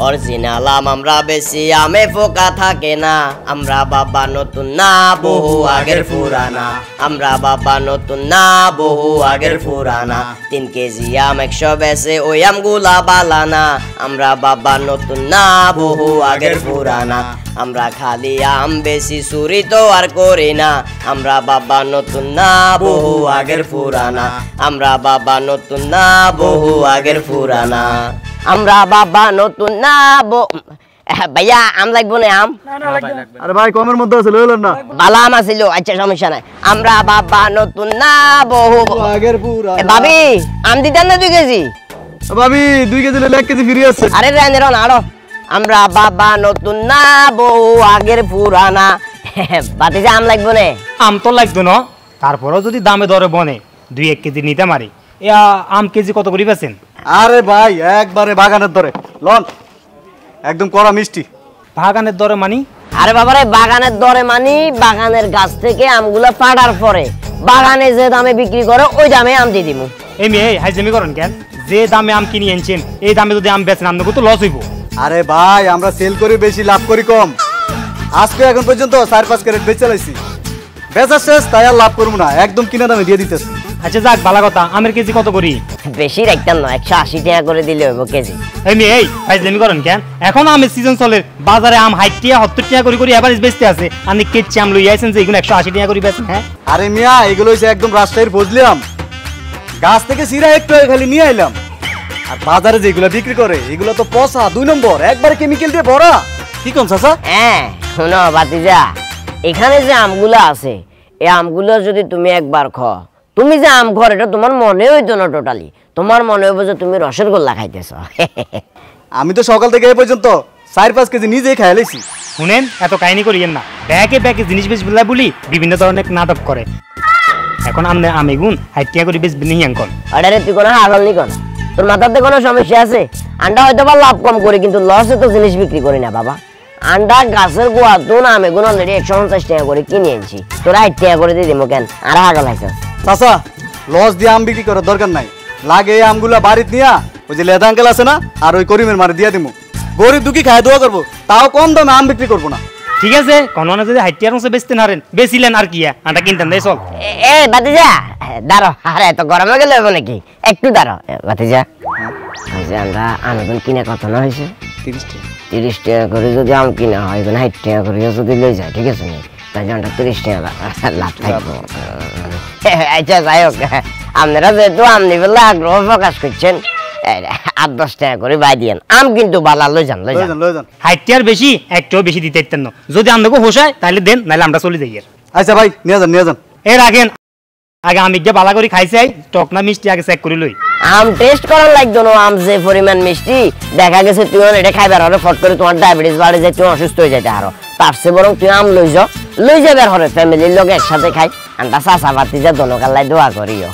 Original আম আমরা বেশি আমে পোকা থাকে না, আমরা বাবা নতুন না বহু আগের পুরানা, আমরা বাবা নতুন না বহু আগের পুরানা, 3 কেজি আম 100 বেচে ওই আমগুলা বালানা, আমরা বাবা নতুন না বহু আগের পুরানা, আমরা খালি আম বেশি চুরি তো আর করি না, আমরা বাবা নতুন না বহু আগের পুরানা, আমরা বাবা নতুন না বহু আগের পুরানা, আমরা বাবা নতুন না ভাইয়া আম লাগবো না আম? আরে ভাই কমের মধ্যে আছে লইলেন না, ভালো আম আছিল, আচ্ছা সমস্যা নাই, আমরা বাবা নতুন না বহু আগের পুরানা। ভাবি আম দিতেন না 2 কেজি? ভাবি 2 কেজি লইলে 1 কেজি ফ্রি আছে। আরে রেন আরো, আমরা বাবা নতুন না বহু আগের পুরানা, বাতিজা আম লাগবো না? আম তো লাগতো না, তারপরেও যদি দামে দরে বনে 2-1 কেজি নিতে মারি, আম কেজি কত করে বেচেন? আরে ভাই একবারে বাগানের ধরে লন, একদম কড়া মিষ্টি। বাগানের দরে মানি? আরে বাবারে বাগানের দরে মানি বাগানের গাছ থেকে আমগুলো পাড়ার পরে বাগানে যে দামে বিক্রি করে ওই দামে আম দিয়ে দিমু। এই মেয়ে হাইজেমি করেন কেন? যে দামে আম কিনে আনছেন এই দামে যদি আম বেচেন আপনাকে তো লস হইব। আরে ভাই আমরা সেল করি বেশি, লাভ করি কম। আজকে এখন পর্যন্ত 4-5 ক্যারেট বেচে লাইছি, বেচা শেষ তাই আর লাভ করবো না, একদম কিনা দামে দিয়ে দিতেছি। আচ্ছা যাক ভালো কথা, আমের কেজি কত করি? বেশি রাখতাম না, 180 টাকা করে দিলে হইব কেজি। এই মেয়ে এই হাইজেমি করেন কেন? এখন আমের সিজন চলে, বাজারে আম 60 টাকা 70 টাকা করে এভারেজ বেচতে আছে, আপনি কেজি আম লই আইছেন যে এগুলো 180 টাকা করে বেচেন? হ্যাঁ আরে মিয়া এগুলো হচ্ছে একদম রাজশাহীর ফজলি আম, গাছ থেকে সিরা একটু খালি নিয়ে আইলাম। আর বাজারে যেগুলো বিক্রি করে এগুলো তো পচা 2 নম্বর, একবারে কেমিক্যাল দিয়ে ভরা। কি কোন চাচা? হ্যাঁ শোনো বাতিজা, এখানে যে আমগুলো আছে এই আমগুলো যদি তুমি একবার খাও, তুমি যে আম ঘর এটা তোমার মনে হইতো না, টোটালি তোমার মনে হইব যে তুমি রসের গোল্লা খাইতেছ। আমি তো সকাল থেকে এই পর্যন্ত 4-5 কেজি নিজেই খাই লাইছি। শুনেন এত কাহিনী করিয়েন না, ব্যাগে জিনিস বেচবে বলি বিভিন্ন ধরনের নাটক করে। এখন আপনি আমেগুন 60 টাকা করে বেচবেন নিয়ে আনকন। আরে তুই কোনো হাগল নি কোন, তোর মাথাতে কোনো সমস্যা আছে? আন্ডা হয়তো বা লাভ কম করি কিন্তু লসে তো জিনিস বিক্রি করি না বাবা। আন্ডা গাছের গোয়া তো না আমি গুণ অলরেডি 150 টাকা করে কিনে আনছি, তোরা 8 টাকা করে দিয়ে দিবো কেন? আর হাগল আইসা চাচা লস দিয়ে আম বিক্রি করার দরকার নাই, লাগে এই আমগুলা বাড়িতে নিয়া ওই যে লেদা আঙ্কেল আছে না আর ওই করিমের মারে দিয়ে দিমু, গরিব দুঃখী খায় দোয়া করবো, তাও কম দামে আম বিক্রি করবো না। ঠিক আছে কোন না যদি 60 টাকা বেচতে নারেন বেচিলেন আর কি আন্ডা কিনতেন দেই চল। এ বাতিজা দাঁড়ো, আরে তো গরমে গেলে হবে নাকি, একটু দাঁড়ো বাতিজা। আমরা আমেগুন কিনে কত না হয়েছে? 30 টাকা করে যদি আম কিনা হয় 60 টাকা করে যদি লই যায়, ঠিক আছে নি? তাই আমরা 30 টাকা লাভ থাকবো। আচ্ছা যাই হোক, আপনারা যেহেতু আম নিবেন আগ্রহ প্রকাশ করছেন 8-10 টাকা করে বাই দিয়েন, আম কিন্তু বালা লই যান 60 টাকার বেশি একটু বেশি দিতে ইতেন না, যদি আপনাকে হোসায় তাহলে দেন, নাহলে আমরা চলে যাই। আচ্ছা ভাই নিয়ে যান। এর আগেন আগে আমি গিয়ে বালা করে খাইছে টক না মিষ্টি আগে চেক করে লই। আম টেস্ট করার লাগতো না, আম যে পরিমাণ মিষ্টি দেখা গেছে তুই এটা খাইবার হলে ফট করে তোমার ডায়াবেটিস বাড়ে যায়, তুমি অসুস্থ হয়ে যেতে আরো, তার চেয়ে বরং তুই আম লই যাবার হলে ফ্যামিলির লোক একসাথে খাই, আন্ডা চাচা বাতি যা দনকাল্লাই দোয়া করিও।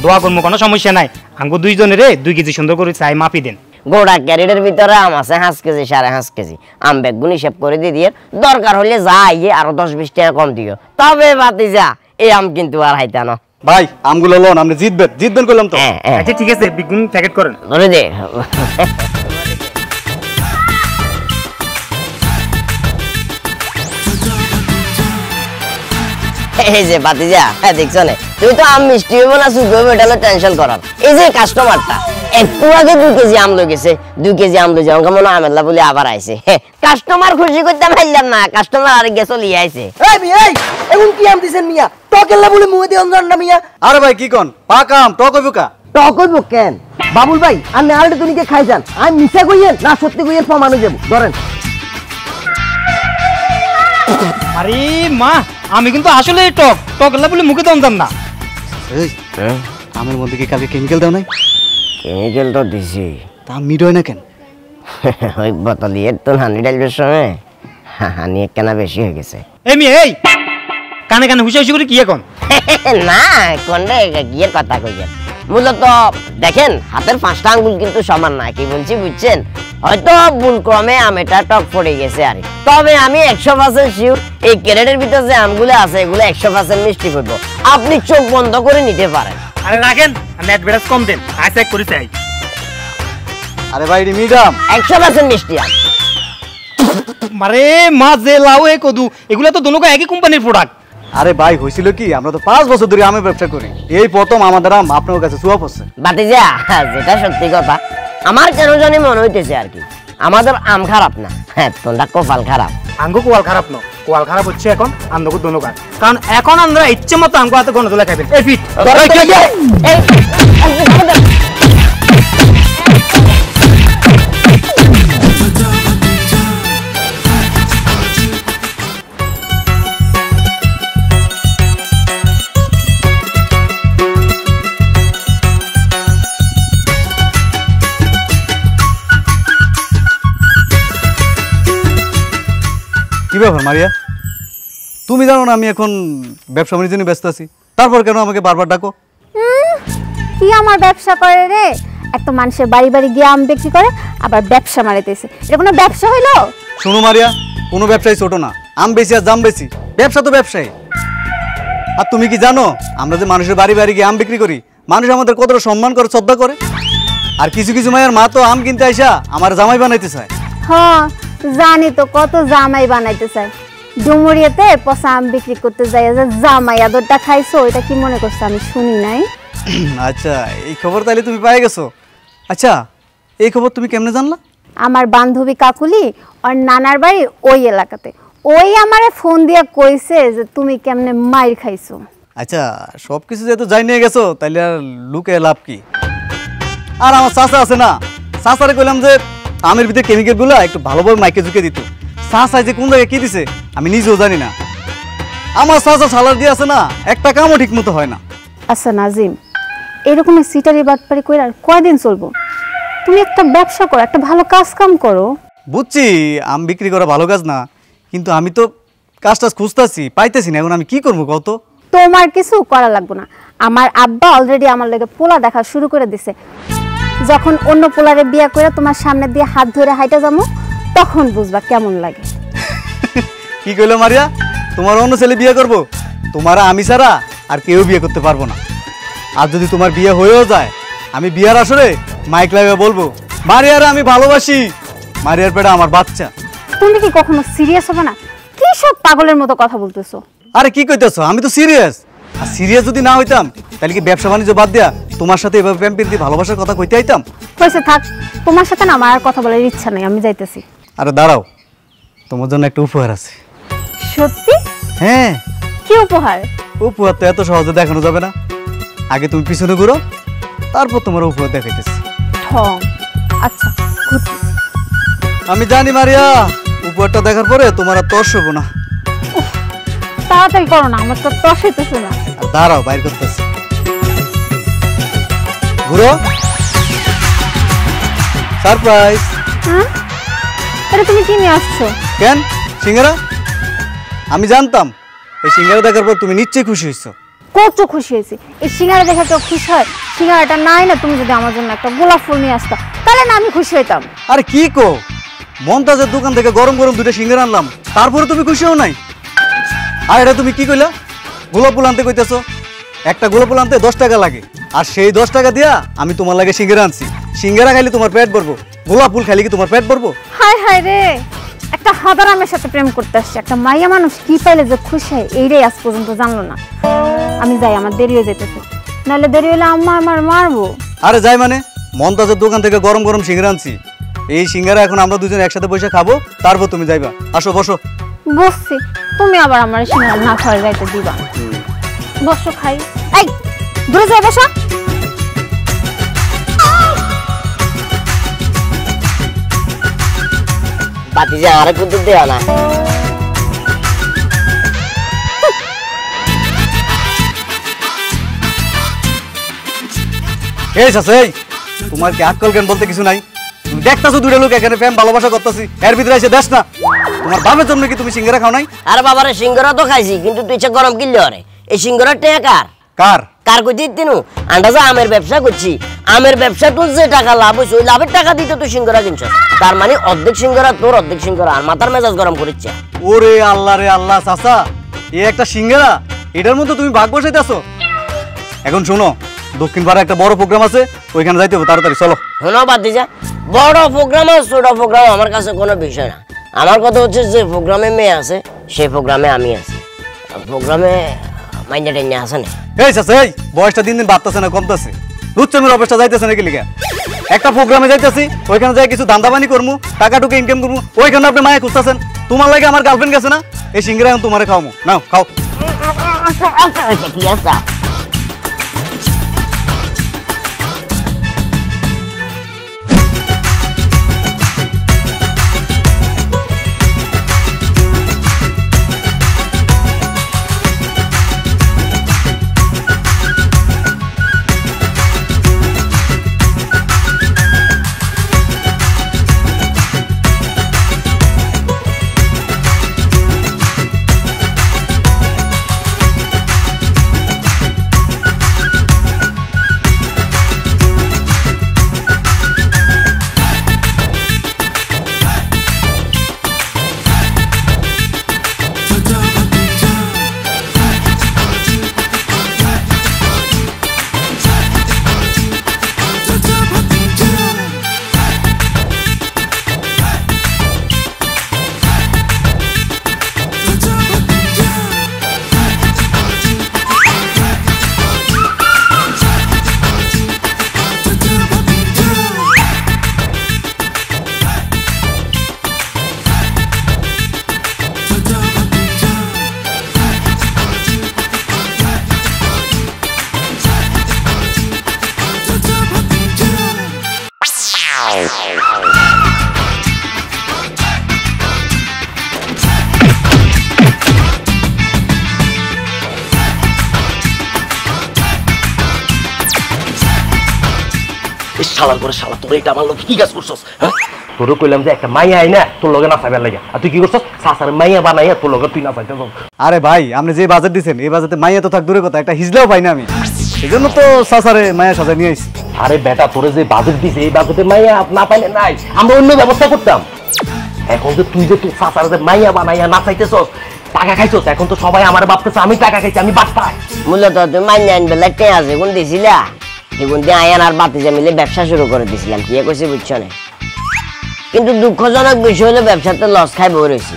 দোয়া করবো কোনো সমস্যা নাই, আঙ্গু 2 জনের 2 কেজি সুন্দর করে চাই মাপি দেন। গোড়া ক্যারেটের ভিতরে আম আছে 5 কেজি 5.5 কেজি, আম বেগুন হিসেব করে দিয়ে দরকার হলে যা আইয়ে আরো 10-20 টাকা কম দিও, তবে বাতি যা এই আম কিন্তু আর হাইতা না ভাই। আমগুলো লোন আপনি জিতবেন করলাম তো। আচ্ছা ঠিক আছে বেগুন প্যাকেট করেন ধরে দে। এই যে বাতিজা দেখছো না, তুই তো আম মিষ্টি হইব না সুখ হইব এটা হলো টেনশন করার। এই যে কাস্টমারটা একটু আগে 2 কেজি আম লই গেছে, 2 কেজি আম লই যাও কেমন আমেলা বলে আবার আইছে, কাস্টমার খুশি করতে পারলাম না, কাস্টমার আরেক গেছে লিয়ে আইছে। এই মিয়া এখন কি আম দিছেন মিয়া? টকেল্লা বলে মুয়ে দিও না মিয়া। আরে ভাই কি কোন পাকা আম টক হইব কা? টক হইব কেন বাবুল ভাই? আপনি আলটা তুনিকে খাই যান, আমি মিছা কইয়েন না সত্যি কইয়েন প্রমাণ হয়ে যাবো, ধরেন। আরে মা আমি কিন্তু আসলে টক বলে মুখে দম না। এই আমের মধ্যে কি কালকে কেমিক্যাল দাও নাই? কেমিক্যাল তো দিছি, তা মিট হয় না কেন? ওই বোতলি এর তো হানি ডালবের সময় হানি একখানা বেশি হয়ে গেছে। এই কানে কানে হুশি করে কি এখন? না কোনটা গিয়ের কথা কইছেন, মূলত দেখেন হাতের 5টা আঙ্গুল কিন্তু সমান না, কি বলছি বুঝছেন? হয়তো ভুল ক্রমে আমেটা টক পড়ে গেছে আর, তবে আমি 100% শিওর এই ক্যারেটের ভিতরে যে আমগুলো আছে এগুলো 100% মিষ্টি করবো, আপনি চোখ বন্ধ করে নিতে পারেন। আরে রাখেন, আমি অ্যাডভার্টাইজ কম দেন, আই চেক করি চাই। আরে ভাই এটি মিডিয়াম। 100% মিষ্টি আম। মারে মাঝে লাউ এ কদু এগুলা তো দুটো একই কোম্পানির প্রোডাক্ট। আরে ভাই হয়েছিল কি, আমরা তো 5 বছর ধরে আমের ব্যবসা করি, এই প্রথম আমাদের আম আপনার কাছে সোয়াব হচ্ছে। ভাতিজা যেটা সত্যি কথা, আমার কেন জানি মনে হইতেছে আর কি আমাদের আম খারাপ না, হ্যাঁ তোমরা কপাল খারাপ। আঙ্গো কোয়াল খারাপ ন, কোয়াল খারাপ হচ্ছে এখন আন্দোকে ধন্যবাদ, কারণ এখন আমরা ইচ্ছে মতো আঙ্গো হাতে গণ তোলা খাইবেন। এই ফিট কি ব্যাপার মারিয়া, তুমি জানো না আমি এখন ব্যবসা বাণিজ্য নিয়ে ব্যস্ত আছি, তারপর কেন আমাকে বারবার ডাকো? কি আমার ব্যবসা করে রে? একটা মানুষের বাড়ি বাড়ি গিয়ে আম বিক্রি করে আবার ব্যবসা মারিতেছে, এটা কোনো ব্যবসা হইলো? শোনো মারিয়া, কোনো ব্যবসায়ী ছোট না, আম বেশি আর জাম বেশি, ব্যবসা তো ব্যবসায়ী। আর তুমি কি জানো আমরা যে মানুষের বাড়ি বাড়ি গিয়ে আম বিক্রি করি, মানুষ আমাদের কতটা সম্মান করে, শ্রদ্ধা করে। আর কিছু কিছু মায়ের মা তো আম কিনতে আইসা আমার জামাই বানাইতে চায়। হ্যাঁ জানি তো, কত জামাই বানাইতে চায়। ডুমুরিয়াতে পচা আম বিক্রি করতে যাই যে জামাই আদরটা খাইছো, এটা কি মনে করছো আমি শুনি নাই? আচ্ছা এই খবর তাহলে তুমি পাই গেছো। আচ্ছা এই খবর তুমি কেমনে জানলা? আমার বান্ধবী কাকুলি ওর নানার বাড়ি ওই এলাকাতে, ওই আমারে ফোন দিয়ে কইছে যে তুমি কেমনে মাইর খাইছো। আচ্ছা সব কিছু যেহেতু যাই নিয়ে গেছো তাহলে আর লুকে লাভ কি? আর আমার চাচা আছে না, চাচারে কইলাম যে আমের ভিতরে কেমিক্যাল গুলা একটু ভালোভাবে মাইকে ঝুঁকে দিত, চাচাই যে কোন জায়গায় কি দিছে আমি নিজেও জানি না। আমার চাচা সালার দিয়ে আছে না, একটা কামও ঠিক মতো হয় না। আচ্ছা নাজিম, এরকম সিটারি বাটপারি কইরা আর কয়দিন চলবো? তুমি একটা ব্যবসা করো, একটা ভালো কাজ কাম করো। বুঝছি আম বিক্রি করা ভালো কাজ না, কিন্তু আমি তো কাজটা খুঁজতেছি, পাইতেছি না, এখন আমি কি করবো কত? তোমার কিছু করা লাগবে না, আমার আব্বা অলরেডি আমার লাগে পোলা দেখা শুরু করে দিছে। যখন অন্য পোলারে বিয়া করে তোমার সামনে দিয়ে হাত ধরে হাইটা যাবো, তখন বুঝবা কেমন লাগে। কি কইলো মারিয়া, তোমার অন্য ছেলে বিয়ে করবো? তোমার আমি ছাড়া আর কেউ বিয়ে করতে পারবো না। আর যদি তোমার বিয়ে হয়েও যায়, আমি বিয়ার আসরে মাইক লাগিয়ে বলবো মারিয়ারে আমি ভালোবাসি, মারিয়ার পেটে আমার বাচ্চা। তুমি কি কখনো সিরিয়াস হবে না? কি সব পাগলের মতো কথা বলতেছো? আরে কি কইতেছো, আমি তো সিরিয়াস। আর সিরিয়াস যদি না হইতাম তাহলে কি ব্যবসা বাণিজ্য বাদ দিয়া তোমার সাথে এভাবে প্রেম প্রীতি ভালোবাসার কথা কইতে আইতাম? হয়েছে থাক, তোমার সাথে না আমার আর কথা বলার ইচ্ছা নেই, আমি যাইতেছি। আরে দাঁড়াও, তোমার জন্য একটা উপহার আছে। সত্যি? হ্যাঁ। কি উপহার? উপহার তো এত সহজে দেখানো যাবে না, আগে তুমি পিছনে ঘুরো, তারপর তোমার উপহার দেখাইতেছি। ঠং। আচ্ছা ঘুরতেছি। আমি জানি মারিয়া, উপহারটা দেখার পরে তোমার আর তর্স হবো না। তাড়াতাড়ি করো না, আমার তো তসাইতেছে না। আর দাঁড়াও, বাইর করতেছি। ঘুরো। সারপ্রাইজ। হ্যাঁ, এটা তুমি কি নিয়ে আসছো? কেন সিঙ্গারা? আমি জানতাম এই সিঙ্গারা দেখার পর তুমি নিশ্চয়ই খুশি হয়েছো। কত খুশি হয়েছি, এই সিঙ্গারা দেখে কেউ খুশি হয়? সিঙ্গারাটা নাই না, তুমি যদি আমার জন্য একটা গোলাপ ফুল নিয়ে আসতো তাহলে না আমি খুশি হইতাম। আরে কি কো, মমতাজের দোকান থেকে গরম গরম দুটো সিঙ্গারা আনলাম, তারপরে তুমি খুশি হও নাই? আর এটা তুমি কি কইলা, গোলাপ ফুল আনতে কইতেছো? একটা গোলাপ ফুল আনতে 10 টাকা লাগে, আর সেই 10 টাকা দিয়া আমি তোমার লাগে সিঙ্গারা আনছি। সিঙ্গারা খাইলে তোমার পেট ভরবো, গোলাপ ফুল খাইলে কি তোমার পেট ভরবো? হায় হায় রে, একটা হাদারামের সাথে প্রেম করতে আসছে, একটা মাইয়া মানুষ কি পাইলে যে খুশি হয় এইটাই আজ পর্যন্ত জানলো না। আমি যাই, আমার দেরি হয়ে যেতেছে, নাহলে দেরি হলে আম্মা আমার মারবো। আরে যাই মানে, মমতাজের দোকান থেকে গরম গরম সিঙ্গারা আনছি, এই সিঙ্গারা এখন আমরা দুজন একসাথে বসে খাবো, তারপর তুমি যাইবা। আসো বসো। বসছি, তুমি আবার আমার সিঙ্গারা না খাওয়ার যাইতে দিবা? বসো খাই। এই দূরে যাই, বসো। ভাতিজা আরে কিন্তু দেয়া না। এই চাচা, এই তোমার কি আক্কল জ্ঞান বলতে কিছু নাই? তুমি দেখতাছো দুটো লোক এখানে প্রেম ভালোবাসা করতেছি, এর ভিতরে এসে দেশ না। তোমার বাপের জন্য কি তুমি সিঙ্গারা খাও নাই? আরে বাবারে সিঙ্গারা তো খাইছি, কিন্তু তুই ইচ্ছা গরম কিনলে আরে এই সিঙ্গারা টেকা কার? কার কার কইতে দিনু আন্দাজা আমের ব্যবসা করছি, আমের ব্যবসা তোর যে টাকা লাভ হইছে ওই লাভের টাকা দিতে তুই সিঙ্গারা কিনছ, তার মানে অর্ধেক সিঙ্গারা তোর, অর্ধেক সিঙ্গারা আর মাথার মেজাজ গরম করিচ্ছে। ওরে আল্লাহ রে আল্লাহ, চাচা এই একটা সিঙ্গারা, এটার মধ্যে তুমি ভাগ বসাইতেছো। এখন শোনো, দক্ষিণ পাড়ায় একটা বড় প্রোগ্রাম আছে, ওইখানে যাইতে হবে, তাড়াতাড়ি চলো। শোনো ভাতিজা, বড় প্রোগ্রাম আর ছোট প্রোগ্রাম আমার কাছে কোনো বিষয় না। আমার কথা হচ্ছে যে প্রোগ্রামে মেয়ে আছে সেই প্রোগ্রামে আমি আছি। প্রোগ্রামে মাইন্ডে টেনে আছে না। এই চাচা এই বয়সটা দিন দিন বাড়তেছে না কমতেছে? রুচ্চমের অবস্থা যাইতেছে নাকি লিখা? একটা প্রোগ্রামে যাইতেছি, ওইখানে যাই কিছু দান্দাবানি করবো, টাকা টুকে ইনকাম করবো, ওইখানে আপনি মায়ে খুঁজতেছেন। তোমার লাগে আমার গার্লফ্রেন্ড গেছে না, এই সিঙ্গিরা এখন তোমারে খাওয়াবো, নাও খাও। ঠিক আছে। শালার করে শালা তোর এটা আমার লোক কি কাজ করছস? হ্যাঁ তোর কইলাম যে একটা মাইয়া আই না তোর লগে না চাইবার লাগে, আর তুই কি করছস? সাসার মাইয়া বানাইয়া তোর লগে তুই না চাইতে। আরে ভাই আপনি যে বাজেট দিচ্ছেন এই বাজেটে মাইয়া তো থাক দূরের কথা, একটা হিজলাও পাই না আমি, এই জন্য তো সাসারে মায়া সাজা নিয়ে আইছি। আরে বেটা তোরে যে বাজেট দিছে এই বাজেটে মাইয়া না পাইলে নাই, আমরা অন্য ব্যবস্থা করতাম। এখন যে তুই যে তুই সাসার যে মাইয়া বানাইয়া না চাইতেছস, টাকা খাইছস, এখন তো সবাই আমার ভাবতেছে আমি টাকা খাইছি, আমি বাদ পাই। মূলত তুমি মাইনে আনবে লাগতে আছে কোন দিছিলা, এগুন দিয়ে আয়ান আর বাতিজা মিলে ব্যবসা শুরু করে দিছিলাম, কি কইছি বুঝছো না? কিন্তু দুঃখজনক বিষয় হলো ব্যবসাতে লস খাই বই রয়েছি,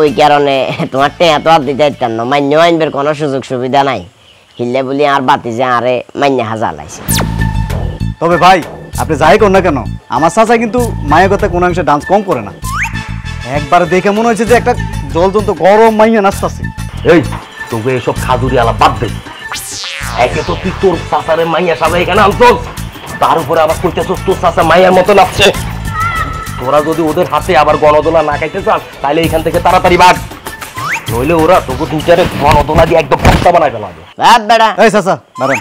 ওই কারণে তোমার টেয়া তো আর দিতে পারতাম না, মান্য আনবার কোনো সুযোগ সুবিধা নাই, হিললে বলি আর বাতিজা আরে মান্য হাজার লাইছে। তবে ভাই আপনি যাই কর না কেন আমার চাচা কিন্তু মায়ের কথা কোনো অংশে ডান্স কম করে না, একবার দেখে মনে হয়েছে যে একটা জলজন্ত গরম মাইয়া নাচতেছে। এই তোকে এসব খাজুরি আলা বাদ দে, একে তো তুই তোর চাচারে মাইয়া সাজা এখানে আনছস, তার উপরে আবার কইতেছস তোর চাচা মাইয়ার মতো নাচছে। তোরা যদি ওদের হাতে আবার গণদোলা না খাইতে চাস তাহলে এখান থেকে তাড়াতাড়ি ভাগ, নইলে ওরা তোকে দুইটারে গণদোলা দিয়ে একদম পস্তা বানাই ফেলাবে। বেড়া এই চাচা দাঁড়ান,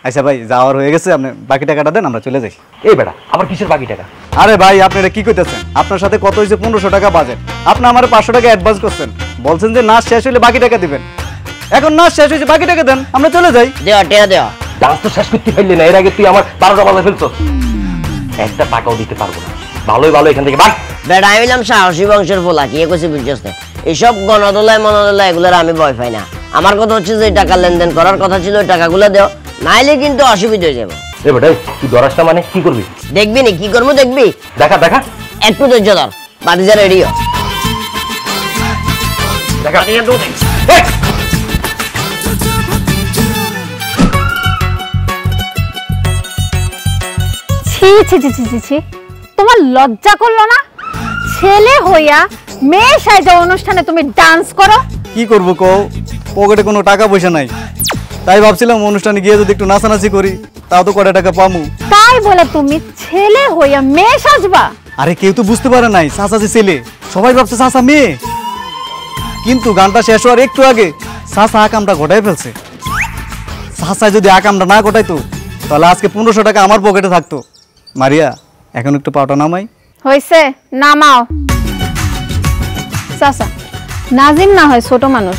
আচ্ছা ভাই যাওয়ার হয়ে গেছে, আপনি বাকি টাকাটা দেন আমরা চলে যাই। এই বেটা আবার কিসের বাকি টাকা? আরে ভাই আপনি এটা কি কইতেছেন, আপনার সাথে কত হয়েছে 1500 টাকা বাজেট, আপনি আমার 500 টাকা অ্যাডভান্স করছেন, বলছেন যে নাচ শেষ হলে বাকি টাকা দিবেন, এখন নাচ শেষ হয়েছে বাকি টাকা দেন আমরা চলে যাই। দেওয়া টেয়া দেওয়া ডান্স তো শেষ করতে পারলি না, এর আগে তুই আমার 12টা বাজে ফেলছস, একটা টাকাও দিতে পারবো না, ভালোই ভালো এখান থেকে ভাগ। বেড়া আমি বললাম সাহসী বংশের ফোলা, কি কইছি বুঝছস না? এইসব গণদোলায় মনদোলায় এগুলোর আমি ভয় পাই না, আমার কথা হচ্ছে যে টাকা লেনদেন করার কথা ছিল ওই টাকাগুলো দেও, নাইলে কিন্তু অসুবিধা হয়ে যাবে। এ বেটা তুই দরাসটা মানে কি করবি? দেখবি নি কি করবো দেখবি, দেখা দেখা একটু ধৈর্য ধর, বাতিজা রেডিও দেখা। ছি ছি ছি ছি ছি ছি, তোমার লজ্জা করলো না? ছেলে হইয়া মেয়ে সাইজা অনুষ্ঠানে তুমি ডান্স করো। কি করবো কও, পকেটে কোনো টাকা পয়সা নাই, তাই ভাবছিলাম অনুষ্ঠানে গিয়ে যদি একটু নাচানাচি করি তাও তো কটা টাকা পামু। তাই বলে তুমি ছেলে হইয়া মেয়ে সাজবা? আরে কেউ তো বুঝতে পারে নাই চাচা যে ছেলে, সবাই ভাবছে চাচা মেয়ে, কিন্তু গানটা শেষ হওয়ার একটু আগে চাচা আকামটা ঘটাই ফেলছে। চাচা যদি আকামটা না ঘটাইতো তাহলে আজকে 1500 টাকা আমার পকেটে থাকতো। মারিয়া এখন একটু পাওটা নামাই। হইছে নামাও। চাচা নাজিম না হয় ছোট মানুষ,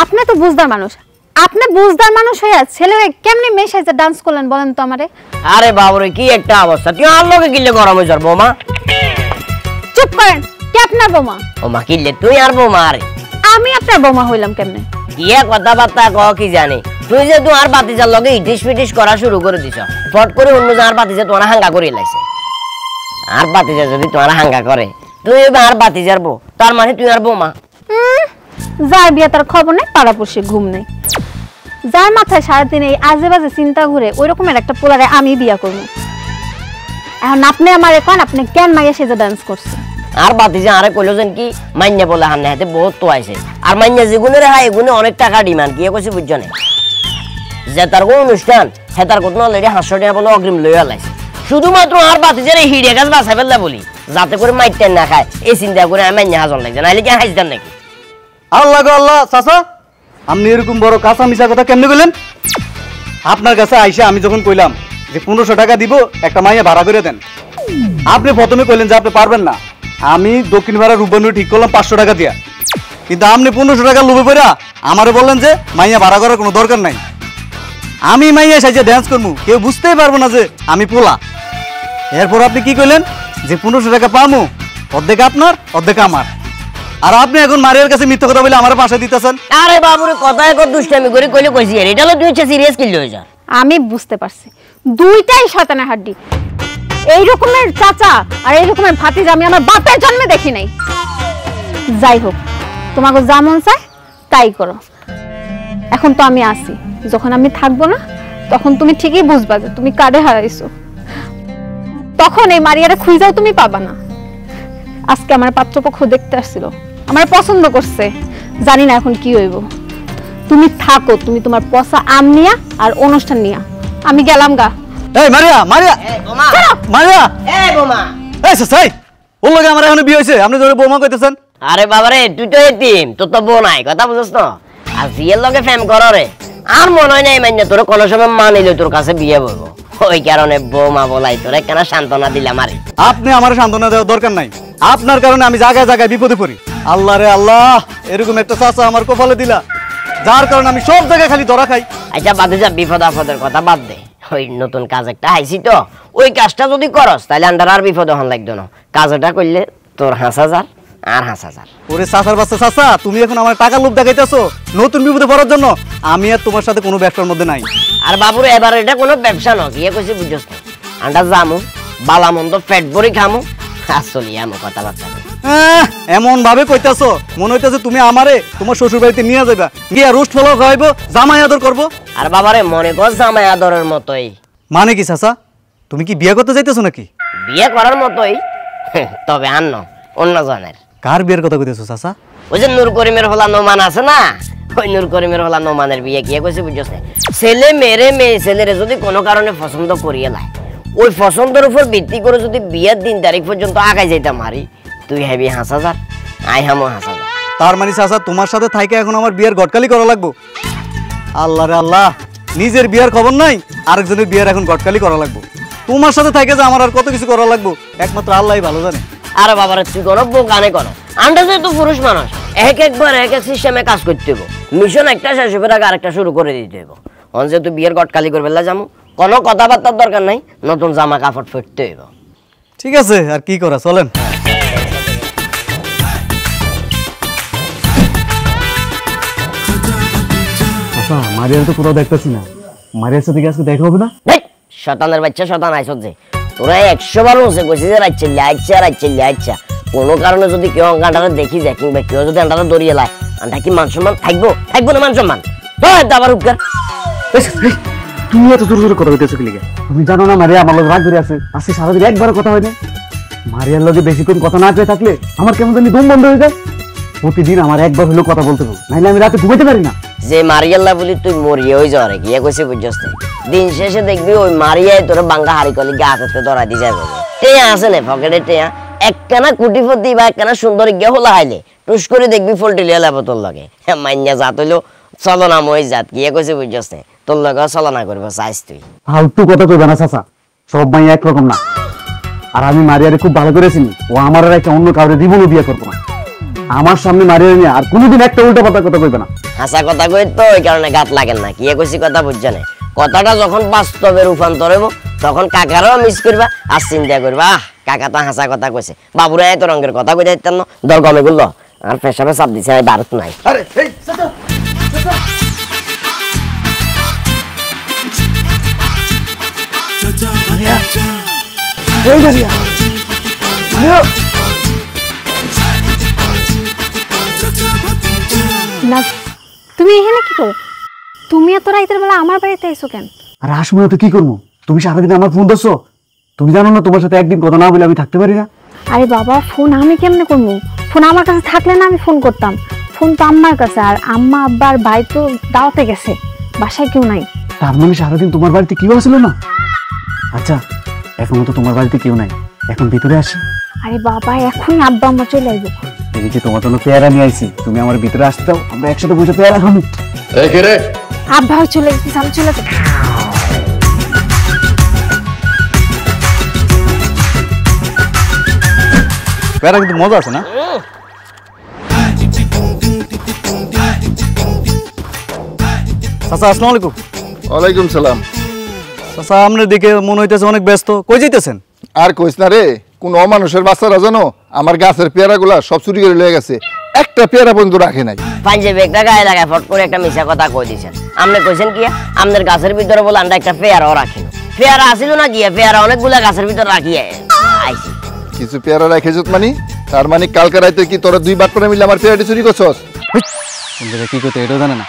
আপনি তো বুঝদার মানুষ, আপনি বুঝদার মানুষ হইয়া ছেলেরা কেমনে মেয়ে সাইজে ডান্স করলেন বলেন তো আমারে? আরে বাবুরে কি একটা অবস্থা, তুই আর লোকে কিনলে গরম হয়ে যার বৌমা। চুপ করেন, কে আপনার বৌমা? বৌমা কিনলে তুই আর বৌমা আরে আমি আপনার বৌমা হইলাম কেমনে? কি কথাবার্তা ক কি জানি, তুই যে তোমার বাতিজার লগে ইটিস পিটিস করা শুরু করে দিছ, ফট করে অন্য যার বাতিজা তোমার হাঙ্গা করে লাইছে। আর বাতিজা যদি তোমার হাঙ্গা করে তুই আর বাতিজার বউ, তার মানে তুই আর বৌমা। যার বিয়ে তার খবর নেই, পাড়াপড়শি ঘুম নেই। যার মাথায় সারাদিন এই আজে বাজে চিন্তা ঘুরে ওই রকমের একটা পোলারে আমি বিয়া করবো। এখন আপনি আমার এখন আপনি কেন মাইয়া সেজে ডান্স করছে? আর বাতিজা আরে কইলো যেন কি মাইন্যা বলে হান্না হাতে বহুত তো আইছে, আর মাইন্যা যেগুনে রে হাই এগুনে অনেক টাকা ডিমান্ড। কি কইছে বুঝছ না, যে তার কোন অনুষ্ঠান হে তার কোন অলরেডি 500 টাকা বলে অগ্রিম লইয়া লাইছে, শুধুমাত্র আর বাতিজার এই হিড়ে গাছ বাঁচা ফেললা বলি, যাতে করে মাইটেন না খায় এই চিন্তা করে আমি মাইন্যা হাজন লাগছে, নাইলে কি হাইজদার নাকি? আল্লাহ গো আল্লাহ, চাচা আপনি এরকম বড় কাঁচা মিশা কথা কেমনে বললেন? আপনার কাছে আইসা আমি যখন কইলাম যে 1500 টাকা দিব একটা মাইয়া ভাড়া করে দেন, আপনি প্রথমে কইলেন যে আপনি পারবেন না। আমি দক্ষিণ ভাড়া রূপবানু ঠিক করলাম 500 টাকা দিয়া, কিন্তু আপনি 1500 টাকা লোভে পড়া আমারে বললেন যে মাইয়া ভাড়া করার কোনো দরকার নাই। আমি মাইয়া সাইজে ড্যান্স করবো, কেউ বুঝতেই পারবো না যে আমি পোলা। এরপর আপনি কি কইলেন যে 1500 টাকা পামু, অর্ধেক আপনার অর্ধেক আমার। আর আপনি এখন মারিয়ার কাছে মিথ্যা কথা বলে আমার পাশে দিতেছেন। আরে বাবুরে কথা এক দুষ্টামি করে কইলে কইছি, আর এটা হলো তুই সিরিয়াস কিল হয়ে যা। আমি বুঝতে পারছি দুইটাই শয়তানের হাড্ডি। এই রকমের চাচা আর এই রকমের ভাতিজা আমি আমার বাপের জন্মে দেখি নাই। যাই হোক, তোমাকে যা মন চায় তাই করো। এখন তো আমি আসি, যখন আমি থাকবো না তখন তুমি ঠিকই বুঝবা যে তুমি কাঁধে হারাইছো। তখন এই মারিয়ারে খুঁজাও তুমি পাবা না। আজকে আমার পাত্রপক্ষ দেখতে আসছিল, আমার পছন্দ করছে, জানি না এখন কি হইব। তুমি থাকো, তুমি তোমার পচা আম নিয়া আর অনুষ্ঠান নিয়া, আমি গেলাম গা। এই মারিয়া, মারিয়া, বোমা, মারিয়া, এই বোমা, এই সাই ওর লগে আমার এখন বিয়ে হইছে, আপনি ধরে বৌমা কইতেছেন? আরে বাবারে তুই তো এতিম, তোর তো বউ নাই, কথা বুঝছ না? আর জিয়ের লগে ফেম করো রে, আর মনে হয় নাই মাইন্যা তোর কোনো সময় মানিলে তোর কাছে বিয়ে বলবো, ওই কারণে বৌমা বলাই তোরে কেন সান্ত্বনা দিলাম। আরে আপনি আমার সান্ত্বনা দেওয়ার দরকার নাই, আপনার কারণে আমি জায়গায় জায়গায় বিপদে পড়ি। আল্লাহ রে আল্লাহ, এরকম একটা চাচা আমার কপালে দিলা, যার কারণে আমি সব জায়গায় খালি ধরা খাই। আচ্ছা বাদে যা, বিপদ আপদের কথা বাদ দে, ওই নতুন কাজ একটা আইছি তো, ওই কাজটা যদি করস তাহলে আন্ডার আর বিপদ হন লাগতো না। কাজটা করলে তোর 5,000 আর 5,000। ওরে চাচার বাচ্চা চাচা, তুমি এখন আমার টাকা লোভ দেখাইতেছো নতুন বিপদে পড়ার জন্য। আমি আর তোমার সাথে কোনো ব্যবসার মধ্যে নাই। আর বাবুরে এবার এটা কোনো ব্যবসা নয়, কি কইছি বুঝছস না? আন্ডা জামু বালা মন্দ পেট ভরি খামু, আসলে আমো কথাবার্তা এমন ভাবে কইতাছো মনে হইতাছে তুমি আমারে তোমার শ্বশুর বাড়িতে নিয়ে যাবা, গিয়া রোস্ট ফলো খাওয়াইবো, জামাই আদর করবো। আর বাবারে মনে কর জামাই আদরের মতোই। মানে কি চাচা, তুমি কি বিয়ে করতে যাইতেছো নাকি? বিয়ে করার মতোই, তবে আন্ন অন্য জনের। কার বিয়ের কথা কইতেছো চাচা? ওই যে নূর করিমের হলা নোমান আছে না, ওই নূর করিমের হলা নোমানের বিয়ে। কি কইছে বুঝছস না? ছেলে মেরে মেয়ে ছেলেরে যদি কোনো কারণে পছন্দ করিয়ে লাই, ওই পছন্দের উপর ভিত্তি করে যদি বিয়ের দিন তারিখ পর্যন্ত আগাই যাইতাম মারি, তুই হেবি 5,000, আই হামো 5,000। তার মানে চাচা তোমার সাথে থাইকে এখন আমার বিয়ের গটকালি করা লাগবো? আল্লাহ রে আল্লাহ, নিজের বিয়ের খবর নাই, আরেকজনের বিয়ের এখন গটকালি করা লাগবো। তোমার সাথে থাইকে যে আমার আর কত কিছু করা লাগবো একমাত্র আল্লাহই ভালো জানে। আরে বাবারে তুই কোনো বোকানে করো, আন্দাজে তো পুরুষ মানুষ, একবার এক এক সিস্টেমে কাজ করতে হইব। মিশন একটা শেষ হইবার আগে আরেকটা শুরু করে দিতে হইব। অনসে তুই বিয়ের গটকালি করবে যামু, কোনো কথাবার্তার দরকার নাই, নতুন জামা কাপড় ফিরতে হইব। ঠিক আছে, আর কি করা, চলেন। আচ্ছা মারিয়ার তো কোথাও দেখতেছি না, মারিয়ার সাথে কি আজকে দেখা হবে না? শতানের বাচ্চা শতান আইসত যে, তোরা 100 বার বলছে কইছিস যে রাইচ্ছা কোনো কারণে যদি কেউ আন্ডারে দেখি যায় কিংবা কেউ যদি আন্ডারে দড়িয়ে লাই, আন্ডা কি মান সম্মান থাকবো না? মান সম্মান আবার উপকার। তুমি এত জোর জোর কথা কইতেছো কি লিগে? তুমি জানো না মারিয়া আমার লগে রাগ ধরে আছে, আজকে সারাদিন একবারও কথা হয় না। মারিয়ার লগে বেশিক্ষণ কথা না কয়ে থাকলে আমার কেমন জানি দম বন্ধ হয়ে যায়। প্রতিদিন আমার একবার হলেও কথা বলতে হবে, নাইলে আমি রাতে ঘুমাইতে পারি না। যে মারিয়াল্লা বলি তুই মরিয়ে হয়ে যাওয়ারে গিয়ে কইছে বুঝছস না? দিন শেষে দেখবি ওই মারিয়াই তোর বাঙ্গা হাড়ি কলি গা হাতে ধরা দি যাবে। টেয়া আছে না পকেটে, টেয়া একখানা কুটিপতি বা একখানা সুন্দর গিয়ে হলা হাইলে টুস করে দেখবি ফলটি লিয়া লাভ তোর লগে। মাইন্যা জাত হইলো চলনা মই জাত, গিয়ে কইছে বুঝছস না? তোর লগে চলনা করবো চাইস তুই। ফালতু কথা কইবা না চাচা, সব মাই একরকম না। আর আমি মারিয়ারে খুব ভালো করে চিনি, ও আমার একটা অন্য কাউরে জীবনও বিয়ে করবো না। আমার সামনে মারিয়া নিয়ে আর কোনোদিন একটা উল্টা কথা কইবে না। হাসা কথা কই তো ওই কারণে গাত লাগেন না। কি কইছি কথা বুঝছ না? কথাটা যখন বাস্তবে রূপান্তর হইব তখন কাকারও মিস করবা আর চিন্তা করবা কাকা তো হাসা কথা কইছে, বাবুরা এত রঙের কথা কই যাইতেন না, দর গমে গুলো আর পেশাবে চাপ দিছে ভারত নাই। আরে এই চাচা চাচা মারিয়া, এই মারিয়া না তুমি এখানে কি করো? তুমি এত রাতের বেলা আমার বাড়িতে এসো কেন? আর আসবো না তো কি করবো? তুমি সারাদিন আমার ফোন ধরছো, তুমি জানো না তোমার সাথে একদিন কথা না বলে আমি থাকতে পারি না। আরে বাবা, ফোন আমি কেমনে করবো? ফোন আমার কাছে থাকলে না আমি ফোন করতাম। ফোন তো আম্মার কাছে, আর আম্মা আব্বার ভাই তো দাওয়াতে গেছে, বাসায় কেউ নাই। তার মানে সারাদিন তোমার বাড়িতে কেউ আসলো না? আচ্ছা, এখনো তো তোমার বাড়িতে কেউ নাই, এখন ভিতরে আসি। আরে বাবা, এখনই আব্বা আম্মা চলে আসবো। এদিকে তোমার জন্য পেয়ারা নিয়ে আইছি, তুমি আমার ভিতরে আসতে দাও, আমরা একসাথে বসে পেয়ারা খাবো। এই কে রে? আব্বাও চলে গেছে, আমি চলে যাবো। পেয়ারা কিন্তু মজা আছে না? চাচা আসসালামু আলাইকুম। ওয়ালাইকুম সালাম। চাচা আপনার দিকে মনে হইতেছে অনেক ব্যস্ত, কই যাইতেছেন? আর কইস না রে, কোন অমানুষের বাচ্চারা জানো আমার গাছের পেয়ারাগুলা সব চুরি করে লয়ে গেছে, একটা পেয়ারা পর্যন্ত রাখে নাই। পাঞ্জাবি একটা গায়ে লাগায় ফট করে একটা মিছা কথা কই দিছেন। আপনি কইছেন কি আমাদের গাছের ভিতরে বলে আমরা একটা পেয়ারাও রাখিনি? পেয়ারা আসিল না গিয়ে, পেয়ারা অনেকগুলা গাছের ভিতরে রাখিয়ে আইছি। কিছু পেয়ারা রেখেছ মানে? তার মানে কালকে রাইতে কি তোরা দুই বাট করে মিলে আমার পেয়ারাটি চুরি করছস? কি করতে এটাও জানে না।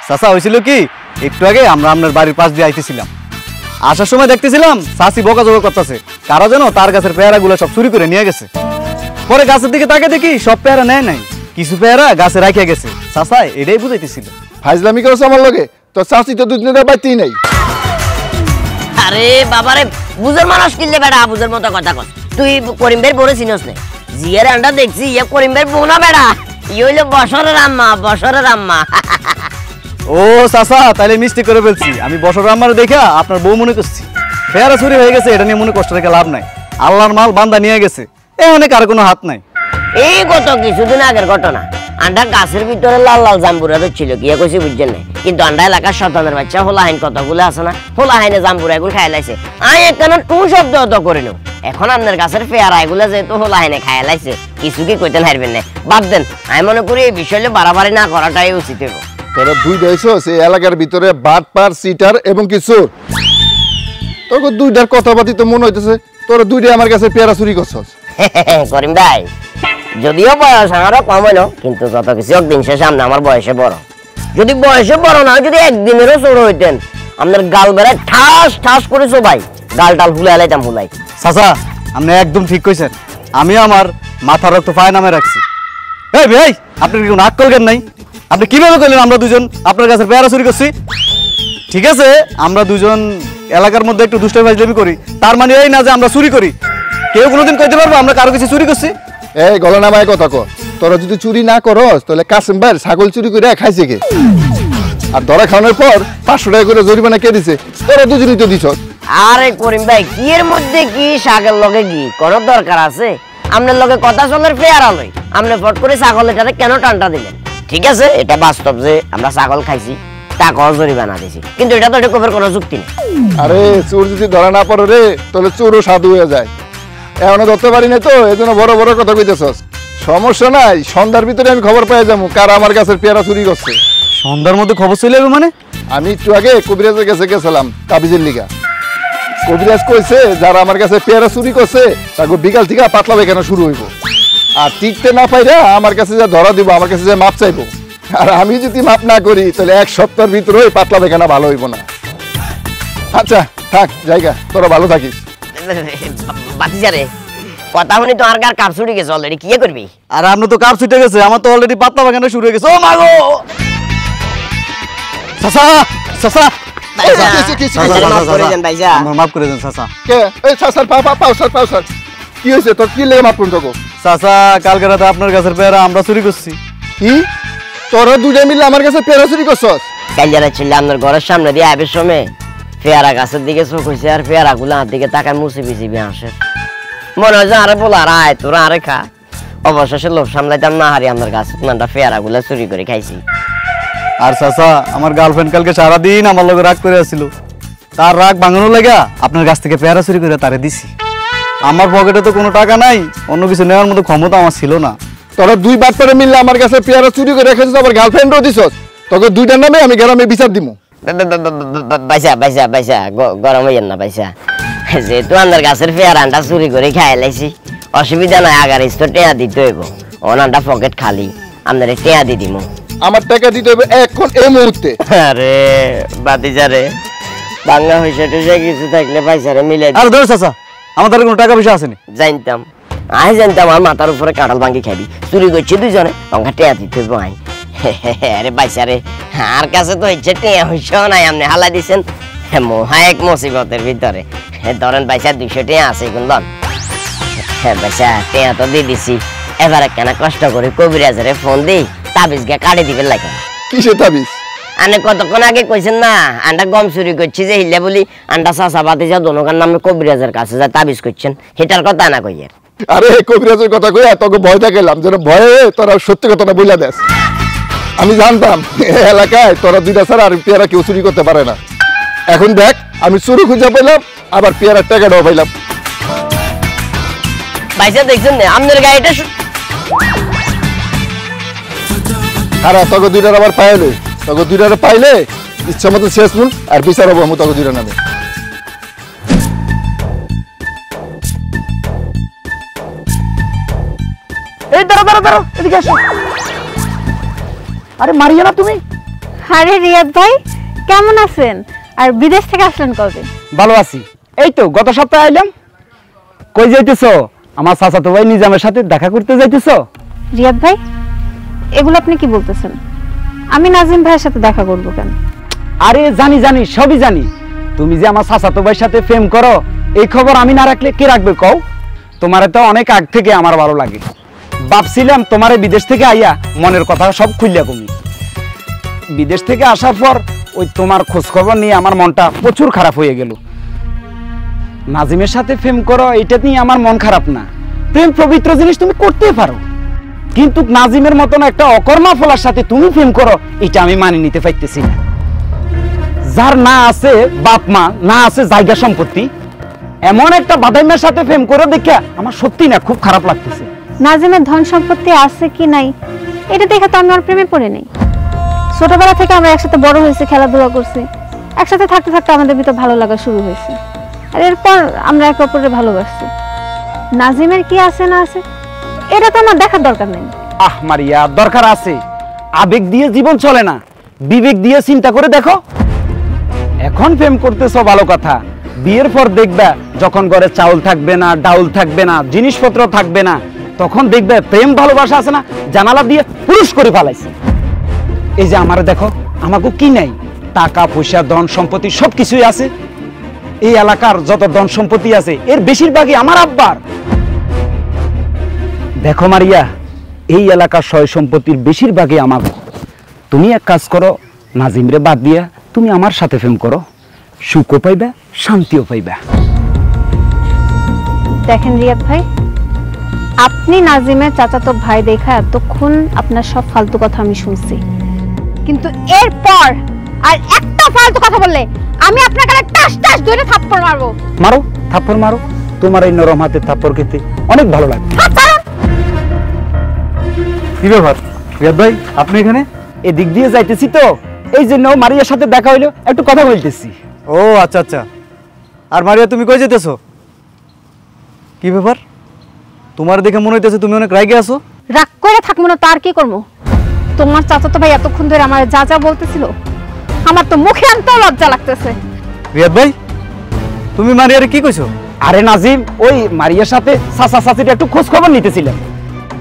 চাচা হয়েছিল কি, একটু আগে আমরা আপনার বাড়ির পাশ দিয়ে আইতেছিলাম, আসার সময় দেখতেছিলাম চাচি বকাঝকা করতেছে, কারা যেন তার গাছের পেয়ারা গুলো সব চুরি করে নিয়ে গেছে। পরে গাছের দিকে তাকে দেখি সব পেয়ারা নেয় নাই, কিছু পেয়ারা গাছে রাখিয়া গেছে। চাচা এটাই বুঝাইতেছিল। ফাইজলামি করছ আমার লগে? তোর চাচি তো দুদিনের বাইতেই নাই। আরে বাবারে, বুঝের মানুষ কিনলে বেড়া বুঝের মতো কথা কস। তুই করিম ভাইয়ের বড় চিনস না? জিয়ার আন্ডা দেখছি, ইয়ে করিম ভাইয়ের বউ না বেড়া, ই হইলো বছরের আম্মা, বছরের আম্মা। ও চাচা, তাহলে মিষ্টি করে ফেলছি, আমি বছর আমার দেখা আপনার বউ মনে করছি। পেয়ারা চুরি হয়ে গেছে, এটা নিয়ে মনে কষ্ট রেখে লাভ নাই, আল্লাহর মাল বান্দা নিয়ে গেছে, এখানে কার কোনো হাত নাই। এই গত কিছুদিন আগের ঘটনা, আন্ডা গাছের ভিতরে লাল লাল জাম্বুরা ছিল, গিয়ে কইছি বুঝছেন না, কিন্তু আন্ডা এলাকার শতানের বাচ্চা হোলা হাইন কতগুলো আছে না, হোলা হাইনে জাম্বুরা এগুলো খাই লাইছে। আমি এখানে টু শব্দ অত করিনি। এখন আপনার গাছের পেয়ারা এগুলো যেহেতু হোলা হাইনে খাই লাইছে, কিছু কি কইতে হারবেন না, বাদ দেন। আমি মনে করি এই বিষয়ে বাড়াবাড়ি না করাটাই উচিত হইব। তোরা দুই দেখছস এই এলাকার ভিতরে বাটপার, সিটার এবং কিছু তোকে দুইটার কথাবার্তি তো মনে হইতেছে তোরা দুইটাই আমার কাছে পেয়ারা চুরি করছস। করিম ভাই, যদিও বয়স আমারও কম হইল, কিন্তু যত কিছু একদিন শেষে আপনি আমার বয়সে বড়। যদি বয়সে বড় না, যদি একদিনেরও ছোট হইতেন, আপনার গাল বেড়ায় ঠাস ঠাস করে ভাই গাল টাল হুলাই লাইতাম হুলাই। চাচা আপনি একদম ঠিক কইছেন, আমি আমার মাথার রক্ত পায়ে নামে রাখছি। এই ভাই, আপনি কি কোনো আক্কল জ্ঞান নাই? আপনি কিভাবে কইলেন আমরা দুজন আপনার কাছে পেয়ারা চুরি করছি? ঠিক আছে, আমরা দুজন এলাকার মধ্যে একটু দুষ্টামি ফাজলামি করি, তার মানে এই না যে আমরা চুরি করি। কেউ কোনোদিন কইতে পারবো আমরা কারো কিছু চুরি করছি? এই গলা নামায় কথা কর, তোরা যদি চুরি না করস তাহলে কাসেম ভাইয়ের ছাগল চুরি করে খাইছে কে? আর ধরা খাওয়ানোর পর 500 টাকা করে জরিমানা কে দিছে? তোরা দুজনই তো দিছস। আরে করিম ভাই, কি এর মধ্যে কি শাকের লগে কি কোনো দরকার আছে? আপনার লগে কথা চলের পেয়ারা লই, আপনি ফট করে ছাগলের কেন টানটা দিলেন? ঠিক আছে, এটা বাস্তব যে আমরা ছাগল খাইছি, টাকাও জরিমানা দিছি, কিন্তু এটা তো কোপের কোনো যুক্তি নেই। আরে চোর যদি ধরা না পড়ে রে, তাহলে চোরও সাধু হয়ে যায়। এখনো ধরতে পারি না তো, এই জন্য বড় বড় কথা কইতেছস। সমস্যা নাই, সন্ধ্যার ভিতরে আমি খবর পেয়ে যাবো কারা আমার গাছের পেয়ারা চুরি করছে। সন্ধ্যার মধ্যে খবর চলে যাবে মানে? আমি একটু আগে কবিরাজের কাছে গেছিলাম তাবিজের লিগা। কবিরাজ কইছে যারা আমার কাছে পেয়ারা চুরি করছে তাকে বিকাল থেকে পাতলা পায়খানা শুরু হইব, আর টিকতে না পাইরা আমার কাছে যা ধরা দিব, আমার কাছে যা মাপ চাইবো, আর আমি যদি মাপ না করি তাহলে 1 সপ্তাহের ভিতরে ওই পাতলা পায়খানা ভালো হইব না। আচ্ছা থাক, জায়গা তোরা ভালো থাকিস। বাতিজারে কথা শুনি তো আর কাপ ছুটি গেছে অলরেডি, কি করবি? আর আপনি তো কাপ ছুটে গেছে, আমার তো অলরেডি পাতলা বাগানে শুরু হয়ে গেছে। ও মাগো চাচা, চাচা মাফ করে দেন চাচা। কে এই সাসার পাউসার কি হয়েছে তোর? কি লেগে মাপ করুন? চাচা কালকে রাতে আপনার গাছের পেয়ারা আমরা চুরি করছি। কি তোরা দুইটা মিলে আমার কাছে পেয়ারা চুরি করছস? কাল যারা ছিল আপনার ঘরের সামনে দিয়ে আইবের সময় পেয়ারা গাছের দিকে চোখ হয়েছে, আর পেয়ারা গুলো হাত দিকে তাকায় মুছে পিছিয়ে আসে, মনে হয় যে আরে বলো আর আয় তোরা আরে খা। অবশেষে লোভ সামলাইতাম না হারি আপনার গাছের নানটা পেয়ারা গুলা চুরি করে খাইছি। আর চাচা আমার গার্লফ্রেন্ড কালকে সারাদিন আমার লগে রাগ করে আসছিল, তার রাগ ভাঙানোর লাগা আপনার গাছ থেকে পেয়ারা চুরি করে তারে দিছি। আমার পকেটে তো কোনো টাকা নাই, অন্য কিছু নেওয়ার মতো ক্ষমতা আমার ছিল না। তোরা দুই বাট করে মিললে আমার কাছে পেয়ারা চুরি করে রেখেছিস, আবার গার্লফ্রেন্ডও দিছস। তোকে দুইটার নামে আমি গ্রামে বিচার দিমু। বাইসা বাইসা বাইসা গরম হইয়েন না বাইসা, যেহেতু আপনার গাছের পেয়ারাটা চুরি করে খাই লাইছি, অসুবিধা নাই, আগার তো টেয়া দিতে হইব, ওনারটা পকেট খালি, আপনার টেয়া দি দিমু। আমার টাকা দিতে হবে এখন এই মুহূর্তে। আরে বাতিজা রে, বাংলা হইসা টুসা কিছু থাকলে পয়সারে মিলে আর ধর চাচা, আমাদের কোনো টাকা পয়সা আসেনি। জানতাম, আই জানতাম আমার মাথার উপরে কাঁঠাল ভাঙ্গি খাবি, চুরি করছি দুজনে, আমাকে টেয়া দিতে হইব। আই আরে পয়সারে আর কাছে তো হচ্ছে টেয়া হইসাও নাই, আপনি হালা দিছেন মহা এক মুসিবতের ভিতরে। ধরেন পয়সা 200 টেয়া আছে কোন পয়সা টেয়া তো দিয়ে দিছি, এবারে কেন কষ্ট করে কবিরাজরে ফোন দিই তাবিজ গিয়ে কাটে দিবেন লাগে। কিসে তাবিজ? আনে কতক্ষণ আগে কইছেন না আন্ডা গম চুরি করছি যে হিলে বলি আন্ডা চাষা বাতি যা দোনোকার নামে কবিরাজের কাছে যা তাবিজ করছেন, সেটার কথা না কইয়ের। আরে কবিরাজের কথা কই তোকে ভয় দেখাইলাম, যেন ভয়ে তোরা সত্যি কথাটা বইলা দেস। আমি জানতাম এলাকায় তোরা দুইটা ছাড়া আর পেয়ারা কেউ চুরি করতে পারে না। এখন দেখ আমি চুরি খুঁজে পেলাম, আবার পেয়ারার টাকাটাও পাইলাম। ভাইসা দেখছেন না আপনার গাড়িটা আর তোকে দুইটার আবার পাইলে, তোকে দুইটার পাইলে ইচ্ছা মতো শেষ মুন আর বিচার হবো আমি তোকে দুইটা নামে। এই দাঁড়া দাঁড়া দাঁড়া, এদিকে আসো। আরে মারিয়া না তুমি? আরে রিয়াদ ভাই কেমন আছেন? আর বিদেশ থেকে আসলেন কবে? ভালো আছি, এই তো গত সপ্তাহে আইলাম। কই যাইতেছো? আমার চাচাতো ভাই নিজামের সাথে দেখা করতে যাইতেছো? রিয়াদ ভাই এগুলো আপনি কি বলতেছেন? আমি নাজিম ভাইয়ের সাথে দেখা করব কেন? আরে জানি জানি, সবই জানি। তুমি যে আমার চাচাতো ভাইয়ের সাথে প্রেম করো এই খবর আমি না রাখলে কে রাখবে কও? তোমারে তো অনেক আগ থেকে আমার ভালো লাগে। ভাবছিলাম তোমারে বিদেশ থেকে আইয়া মনের কথা সব খুললা কমি। বিদেশ থেকে আসার পর ওই তোমার খোঁজ খবর নিয়ে আমার মনটা প্রচুর খারাপ হয়ে গেল। নাজিমের সাথে প্রেম করো এটা নিয়ে আমার মন খারাপ না, প্রেম পবিত্র জিনিস তুমি করতে পারো, কিন্তু নাজিমের মতন একটা অকর্মা ফলার সাথে তুমি প্রেম করো এটা আমি মানি নিতে পারতেছি না। যার না আছে বাপ মা, না আছে জায়গা সম্পত্তি, এমন একটা বাদাইমের সাথে প্রেম করে দেখে আমার সত্যি না খুব খারাপ লাগতেছে। নাজিমের ধন সম্পত্তি আছে কি নাই এটা দেখে তো আমি ওর প্রেমে পড়ে নেই। ছোটবেলা থেকে আমরা একসাথে বড় হয়েছি, খেলাধুলা করছি, একসাথে থাকতে থাকতে আমাদের ভিতর ভালো লাগা শুরু হয়েছে, আর এরপর আমরা একে অপরের ভালোবাসছি। নাজিমের কি আছে না আছে এটা তো আমার দেখার দরকার নেই। আহ মারিয়া, দরকার আছে। আবেগ দিয়ে জীবন চলে না, বিবেক দিয়ে চিন্তা করে দেখো। এখন প্রেম করতেছো ভালো কথা, বিয়ের পর দেখবে যখন ঘরে চাউল থাকবে না, ডাউল থাকবে না, জিনিসপত্র থাকবে না, তখন দেখবে প্রেম ভালোবাসা আছে না জানালা দিয়ে পুরুষ করে ফেলাইছে। এই যে আমার দেখো, আমাকে কি নাই, টাকা পয়সা ধন সম্পত্তি সবকিছুই আছে। এই এলাকার যত ধন সম্পত্তি আছে এর বেশিরভাগই আমার আব্বার। দেখো মারিয়া, এই এলাকার সয় সম্পত্তির বেশিরভাগই আমার। তুমি এক কাজ করো, নাজিমরে বাদ দিয়া তুমি আমার সাথে প্রেম করো, সুখও পাইবা শান্তিও পাইবা। দেখেন রিয়াদ ভাই, আপনি নাজিমের চাচাতো ভাই দেখা এতক্ষণ আপনার সব ফালতু কথা আমি শুনছি, কিন্তু এরপর আর একটা ফালতু কথা বললে আমি আপনার গালে টাস টাস ধরে থাপ্পড় মারবো। মারো, থাপ্পড় মারো, তোমার এই নরম হাতে থাপ্পড় খেতে অনেক ভালো লাগে। কি ব্যাপার রিয়াদ ভাই, আপনি এখানে? এদিক দিয়ে যাইতেছি তো, এই জন্য মারিয়ার সাথে দেখা হইলো, একটু কথা বলতেছি। ও আচ্ছা আচ্ছা। আর মারিয়া তুমি কই যেতেছো? কি ব্যাপার, তোমার দেখে মনে হইতেছে তুমি অনেক রাগে আছো। রাগ করে থাকবো না, তার কি করবো? তোমার চাচাতো ভাই এতক্ষণ ধরে আমার যা যা বলতেছিল আমার তো মুখে আনতেও লজ্জা লাগতেছে। রিয়াদ ভাই তুমি মারিয়ারে কি কইছো? আরে নাজিম, ওই মারিয়ার সাথে চাচা চাচির একটু খোঁজ খবর নিতেছিলেন।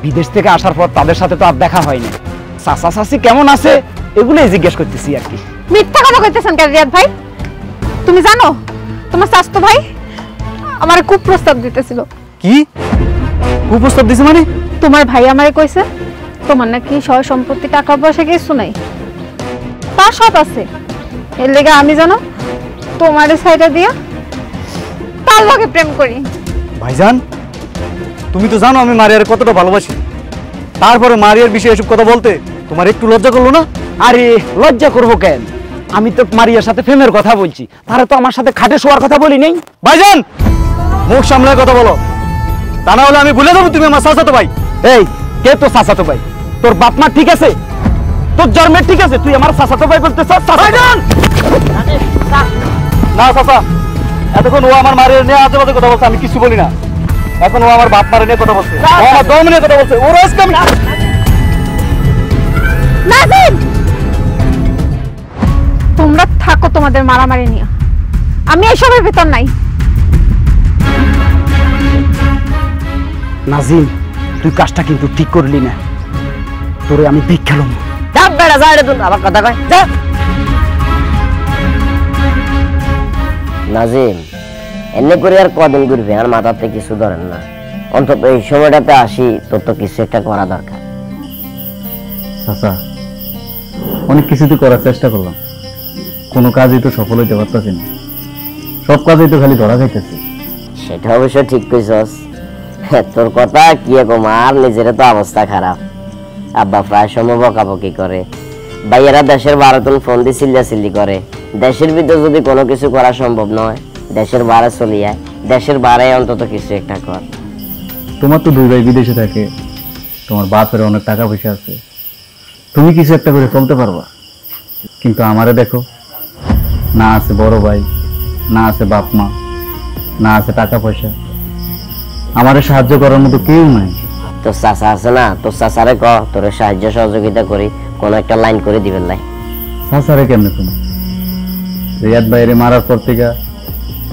বিদেশ থেকে আসার পর তাদের সাথে তো আর দেখা হয়নি, চাচা চাচি কেমন আছে এগুলোই জিজ্ঞেস করতেছি আর কি। মিথ্যা কথা কইতেছেন কেন রিয়াদ ভাই? তুমি জানো তোমার চাচাতো ভাই আমার খুব প্রস্তাব দিতেছিল। কি কুপ্রস্তাব দিছে মানে? তোমার ভাই আমারে কইছে তোমার নাকি সয় সম্পত্তি টাকা পয়সা কিছু নাই, তার সব আছে, এর লেগে আমি জানো তোমার সাইডে দিয়া তার লগে প্রেম করি। ভাইজান তুমি তো জানো আমি মারিয়ার কতটা ভালোবাসি, তারপরে মারিয়ার বিষয়ে এসব কথা বলতে তোমার একটু লজ্জা করলো না? আরে লজ্জা করবো কেন, আমি তো মারিয়ার সাথে প্রেমের কথা বলছি, তারা তো আমার সাথে খাটে শোয়ার কথা বলি নেই। ভাইজান মুখ সামলায় কথা বলো, তা না হলে আমি ভুলে যাবো তুমি আমার চাচাতো ভাই। এই কে তো চাচাতো ভাই? তোর বাপ মা ঠিক আছে, তোর জন্মের ঠিক আছে, তুই আমার চাচাতো ভাই বলতে চাস? না চাচা, এতক্ষণ ও আমার মারিয়ার নিয়ে আজে বাজে কথা বলছে, আমি কিছু বলি না। এখন ও আমার বাপ মারে নিয়ে কথা বলছে, ও আমার দম নিয়ে কথা বলছে, ওর আজকে আমি নাজিম, তোমরা থাকো তোমাদের মারামারি নিয়ে, আমি এসবের ভিতর নাই। নাজিম, তুই কাজটা কিন্তু ঠিক করলি না, তোরে আমি দেখালাম। যা বেড়া যা, এটা আবার কথা কয় যা। নাজিম, এমনি করে আর কদিন ঘুরবে, আর মাথাতে কিছু ধরেন না। অন্তত এই সময়টাতে আসি, তোর তো কিছু একটা করা দরকার। চাচা, অনেক কিছু তো করার চেষ্টা করলাম, কোনো কাজই তো সফল হইতে পারতেছি না, সব কাজেই তো খালি ধরা খাইতেছি। সেটা অবশ্য ঠিক কইছস, তোর কথা কি কম, আর নিজের তো অবস্থা খারাপ। আব্বা প্রায় সময় বকাবকি করে, ভাইয়েরা দেশের বারোতন ফোন দিয়ে চিল্লাচিল্লি করে। দেশের ভিতরে যদি কোনো কিছু করা সম্ভব নয়, দেশের বাইরে চলে যায়, দেশের বাইরে অন্তত কিছু একটা কর। তোমার তো দুই ভাই বিদেশে থাকে, তোমার বাপের অনেক টাকা পয়সা আছে, তুমি কিছু একটা করে চলতে পারবা। কিন্তু আমারে দেখো, না আছে বড় ভাই, না আছে বাপ মা, না আছে টাকা পয়সা, আমারে সাহায্য করার মতো কেউ নাই। তোর চাচা আছে না, তোর চাচারে ক তোর সাহায্য সহযোগিতা করি, কোনো একটা লাইন করে দিবেন লাই। চাচারে কেমনে তুমি? রিয়াদ বাইরে মারার পর থেকে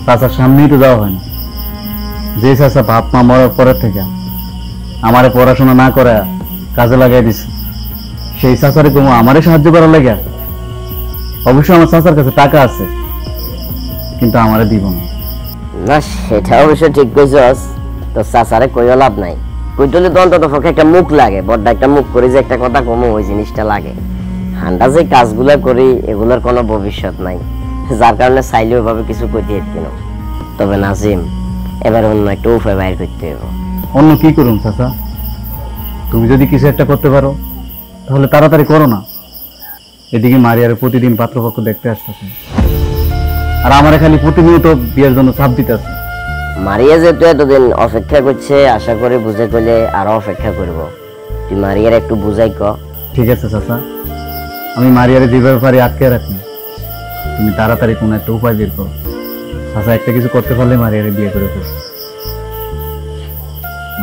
চাচার সামনেই তো যাওয়া হয় না। যে চাচা বাপ মা মরার পরের থেকে আমারে পড়াশোনা না করে কাজে লাগাই দিছে, সেই চাচারে কোনো আমারে সাহায্য করার লাগে? অবশ্যই আমার চাচার কাছে টাকা আছে, কিন্তু আমারে দিব না। না সেটা অবশ্য ঠিক কইছস, তোর চাচারে কইও লাভ নাই, কইতলে তো অন্তত পক্ষে একটা মুখ লাগে, বড় একটা মুখ করে যে একটা কথা কমো ওই জিনিসটা লাগে। হান্ডা যে কাজগুলো করি এগুলোর কোনো ভবিষ্যৎ নাই, যার কারণে চাইলে ওইভাবে কিছু কইতে কেন। তবে নাজিম, এবার অন্য একটা উপায় বাইর করতে হবে। অন্য কি করুন চাচা? তুমি যদি কিছু একটা করতে পারো তাহলে তাড়াতাড়ি করো না। এদিকে মারিয়ারে প্রতিদিন পাত্রপক্ষ দেখতে আসতেছে, আর আমারে খালি প্রতিনিয়ত বিয়ের জন্য চাপ দিতে আছে। মারিয়া যেহেতু এতদিন অপেক্ষা করছে, আশা করি বুঝে কইলে আরো অপেক্ষা করব। তুই মারিয়ার একটু বুঝাই ক। ঠিক আছে চাচা, আমি মারিয়ারে যেভাবে পারি আটকে রাখি, তুমি তাড়াতাড়ি কোনো একটা উপায় বের করো। চাচা একটা কিছু করতে পারলে মারিয়ারে বিয়ে করে ফেলবো।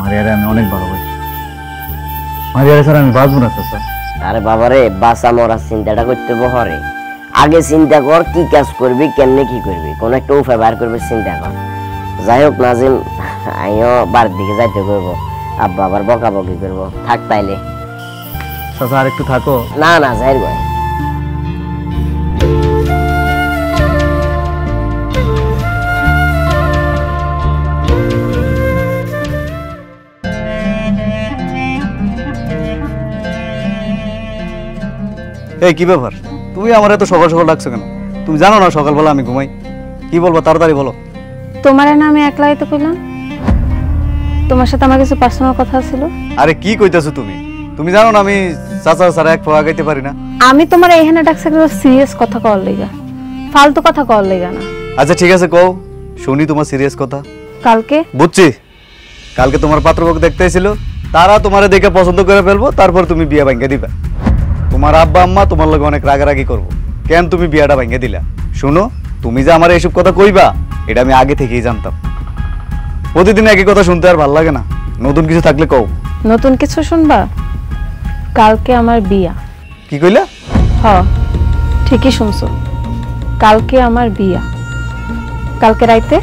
মারিয়ারে আমি অনেক ভালোবাসি, মারিয়ারে ছাড়া আমি বাঁচবো না চাচা। আরে বাবারে, বাঁচা মরার চিন্তাটা করতে বহরে, আগে চিন্তা কর কি কাজ করবি, কেমনে কি করবি, কোন একটা উপায় বার করবি, চিন্তা কর। যাই হোক নাজিম, আমিও বাড়ির দিকে যাইতে করবো, আব্বা আবার বকাবকি করবো। থাক তাইলে। চাচা আর একটু থাকো। না না যাই ভাই। এই কি ব্যাপার, তুমি আমার এত সকাল সকাল ডাকছো কেন? তুমি জানো না সকালবেলা আমি ঘুমাই। কি বলবো তাড়াতাড়ি বলো। তোমার না আমি একলাই তো কইলাম, তোমার সাথে আমার কিছু পার্সোনাল কথা ছিল। আরে কি কইতাছো তুমি? তুমি জানো না আমি চাচা ছাড়া এক ফোয়া গাইতে পারি না। আমি তোমার এইখানে ডাকছি একটা সিরিয়াস কথা কওয়ার লাগা, ফালতু কথা কওয়ার লাগা না। আচ্ছা ঠিক আছে কও, শুনি তোমার সিরিয়াস কথা। কালকে বুঝছি, কালকে তোমার পাত্রপক্ষ দেখতে এসেছিল, তারা তোমারে দেখে পছন্দ করে ফেলবো, তারপর তুমি বিয়ে ভাঙ্গে দিবা। তোমার আব্বা আম্মা তোমার লগে অনেক রাগারাগি করবো, কেন তুমি বিয়াটা ভাঙ্গে দিলা। শুনো, তুমি যে আমার এইসব কথা কইবা এটা আমি আগে থেকেই জানতাম। প্রতিদিন একই কথা শুনতে আর ভাল লাগে না, নতুন কিছু থাকলে কও। নতুন কিছু শুনবা? কালকে আমার বিয়া। কি কইলা? হ, ঠিকই শুনছো, কালকে আমার বিয়া। কালকে রাইতে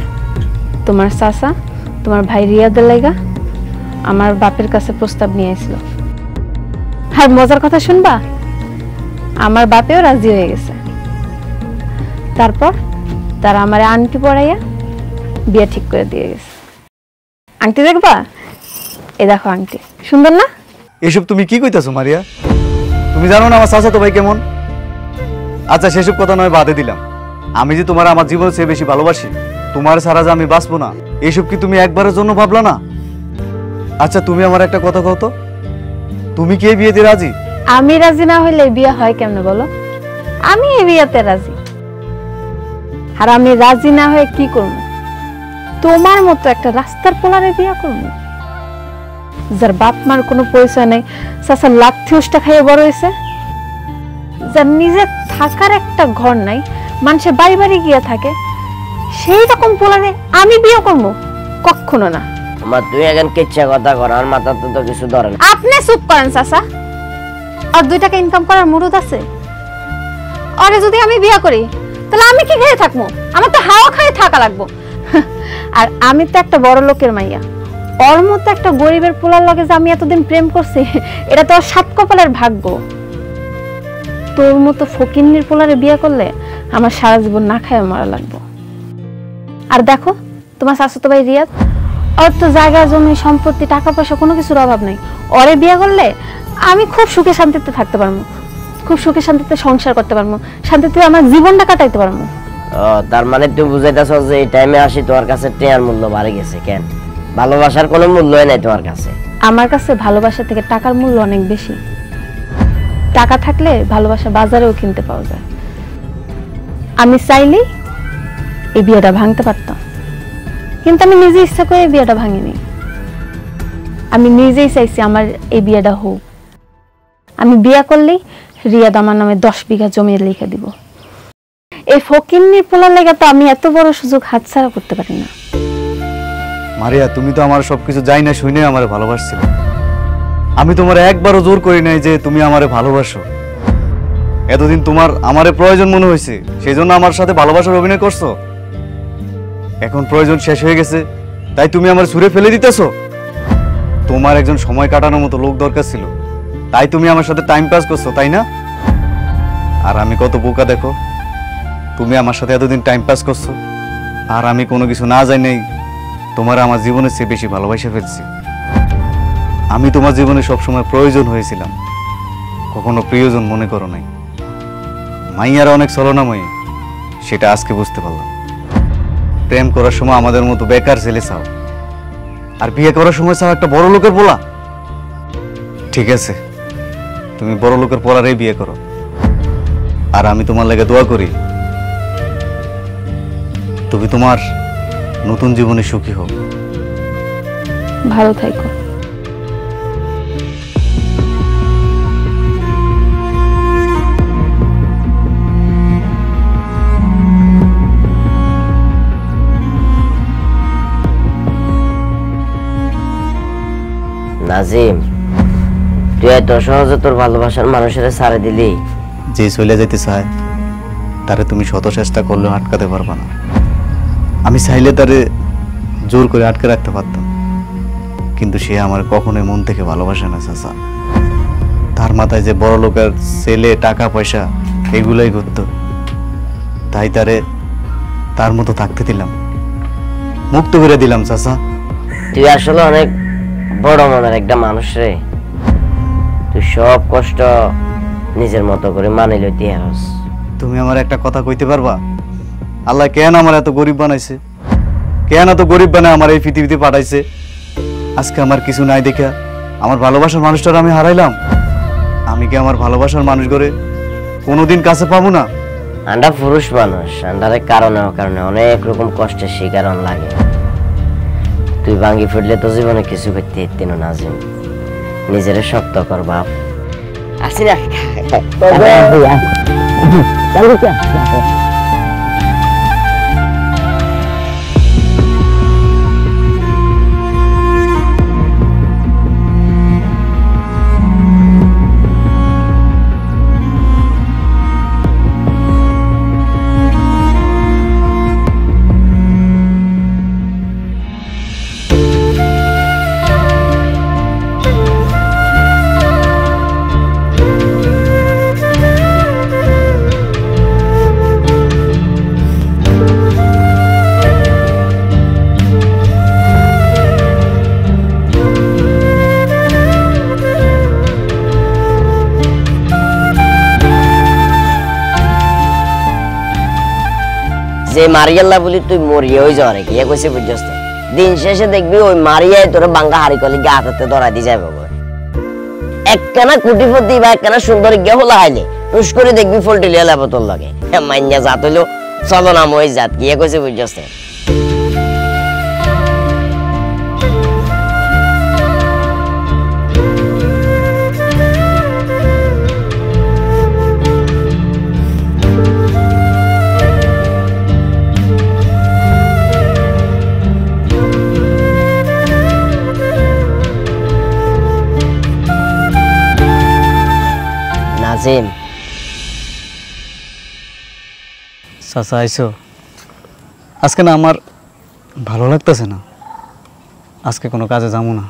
তোমার চাচা তোমার ভাই রিয়াদের লাগা আমার বাপের কাছে প্রস্তাব নিয়ে আসছিল। আর মজার কথা শুনবা, আমার বাপেও রাজি হয়ে গেছে। তারপর তারা আমার আংটি পরাইয়া বিয়ে ঠিক করে দিয়ে গেছে। আংটি দেখবা? এ দেখো আংটি, সুন্দর না? এসব তুমি কি কইতাছো মারিয়া? তুমি জানো না আমার চাচাতো ভাই কেমন? আচ্ছা সেসব কথা নয় বাদে দিলাম, আমি যে তোমার আমার জীবনের চেয়ে বেশি ভালোবাসি, তোমার ছাড়া যে আমি বাঁচবো না, এসব কি তুমি একবারের জন্য ভাবলা না? আচ্ছা তুমি আমার একটা কথা কও তো, তুমি কি এই বিয়েতে রাজি? আমি রাজি না হইলে বিয়ে হয় কেমনে বলো? আমি এই বিয়েতে রাজি। আর আমি রাজি না হয়ে কি করবো? তোমার মতো একটা রাস্তার পোলারে বিয়ে করবো, যার বাপ মার কোনো পরিচয় নেই, চাচার লাথি উষ্টা খাইয়ে বড় হয়েছে, যার নিজের থাকার একটা ঘর নাই, মানুষের বাড়ি বাড়ি গিয়ে থাকে, সেই রকম পোলারে আমি বিয়ে করবো? কখনো না। আমার তুই এখন কিচ্ছা কথা কর, আর মাথাতে তো কিছু ধরে না। আপনি চুপ করেন চাচা। আর 2 টাকা ইনকাম করার মুরুদ আছে? আরে যদি আমি বিয়া করি তাহলে আমি কি খেয়ে থাকবো? আমার তো হাওয়া খায় থাকা লাগবো। আর আমি তো একটা বড় লোকের মাইয়া, ওর মতো একটা গরিবের পোলার লগে যে আমি এতদিন প্রেম করছি, এটা তো সাত কপালের ভাগ্য। তোর মতো ফকিন্নির পোলারে বিয়ে করলে আমার সারা জীবন না খায় মারা লাগবো। আর দেখো তোমার শাশুড়ি ভাই রিয়াদ, ওর তো জায়গা জমি সম্পত্তি টাকা পয়সা কোনো কিছুর অভাব নাই। ওরে বিয়ে করলে আমি খুব সুখে শান্তিতে থাকতে পারবো, খুব সুখে শান্তিতে সংসার করতে পারবো, শান্তিতে আমার জীবনটা কাটাইতে পারবো। ও তার মানে তুই বুঝাইতেছ যে এই টাইমে আসি তোমার কাছে টিয়ার মূল্য বাড়ে গেছে? কেন, ভালোবাসার কোনো মূল্যই নাই তোমার কাছে? আমার কাছে ভালোবাসা থেকে টাকার মূল্য অনেক বেশি। টাকা থাকলে ভালোবাসা বাজারেও কিনতে পাওয়া যায়। আমি চাইলে এই বিয়েটা ভাঙতে পারতাম, কিন্তু আমি নিজে ইচ্ছা করে এই বিয়েটা ভাঙিনি। আমি নিজেই চাইছি আমার এই বিয়েটা হোক। আমি বিয়ে করলেই রিয়াদ আমার নামে 10 বিঘা জমি লিখে দিব। এই ফকিন্নির পোলার লেগে তো আমি এত বড় সুযোগ হাতছাড়া করতে পারি না। মারিয়া, তুমি তো আমার সবকিছু যাই না শুনে আমারে ভালোবাসছিলে। আমি তোমার একবারও জোর করি নাই যে তুমি আমারে ভালোবাসো। এতদিন তোমার আমারে প্রয়োজন মনে হয়েছে, সেই জন্য আমার সাথে ভালোবাসার অভিনয় করছো। এখন প্রয়োজন শেষ হয়ে গেছে তাই তুমি আমার ছুঁড়ে ফেলে দিতেছো। তোমার একজন সময় কাটানোর মতো লোক দরকার ছিল, তাই তুমি আমার সাথে টাইম পাস করছো, তাই না? আর আমি কত বোকা দেখো, তুমি আমার সাথে এতদিন টাইম পাস করছো, আর আমি কোনো কিছু না জানি তোমার আমার জীবনের চেয়ে বেশি ভালোবাসা ফেলছি। আমি তোমার জীবনে সবসময় প্রয়োজন হয়েছিলাম, কখনো প্রিয়জন মনে করো নাই। মাইয়ারা অনেক ছলনাময়ী, সেটা আজকে বুঝতে পারলাম। প্রেম করার সময় আমাদের মতো বেকার ছেলে চাও, আর বিয়ে করার সময় চাও একটা বড় লোকের পোলা। ঠিক আছে, তুমি বড় লোকের পোলারেই বিয়ে করো, আর আমি তোমার লাগে দোয়া করি তুমি তোমার নতুন জীবনে সুখী হও। ভালো থাকো। নাজিম, তুই এত সহজে তোর ভালোবাসার মানুষের ছাড়ে দিলি? যে চলে যেতে চায় তারে তুমি শত চেষ্টা করলেও আটকাতে পারবা না। আমি চাইলে তারে জোর করে আটকে রাখতে পারতাম, কিন্তু সে আমার কখনোই মন থেকে ভালোবাসে না চাচা। তার মাথায় যে বড় লোকের ছেলে, টাকা পয়সা এগুলোই ঘুরত, তাই তারে তার মতো থাকতে দিলাম, মুক্ত করে দিলাম চাচা। তুই আসলে অনেক বড় মনের একটা মানুষ রে। তুই সব কষ্ট নিজের মতো করে মানি লইতে পারস। তুমি আমার একটা কথা কইতে পারবা, আল্লাহ কেন আমার এত গরিব বানাইছে? কেন এত গরিব বানায় আমার এই পৃথিবীতে পাঠাইছে? আজকে আমার কিছু নাই দেখা আমার ভালোবাসার মানুষটার আমি হারাইলাম। আমি কি আমার ভালোবাসার মানুষ করে কোনোদিন কাছে পাবো না? আমরা পুরুষ মানুষ, আন্ডারে কারণে অনেক রকম কষ্টের শিকার লাগে। তুই ভাঙ্গি ফুটলে তো জীবনে কিছু করতে ইত্তিন নাজিম। নিজের শক্ত কর বাপ। আসি না যে মারিয়াল্লা বলি তুই মরিয়ে হয়ে যাওয়ার কি কইছে বুঝছস? দিন শেষে দেখবি ওই মারিয়ায় তোর বাঙ্গা হাড়ি কলি গা হাতে ধরা দি যাবে। একখানা কুটিপতি বা একখানা সুন্দরী গিয়ে হলা হাইলে টুস করে দেখবি ফলটি লিয়া লাভ তোর লাগে। মাইন্যা জাত হইলো চলো না মই জাত গিয়ে কইছে বুঝছস? নাজিম। চাচা আইসো, আজকে না আমার ভালো লাগতেছে না, আজকে কোনো কাজে যাবো না।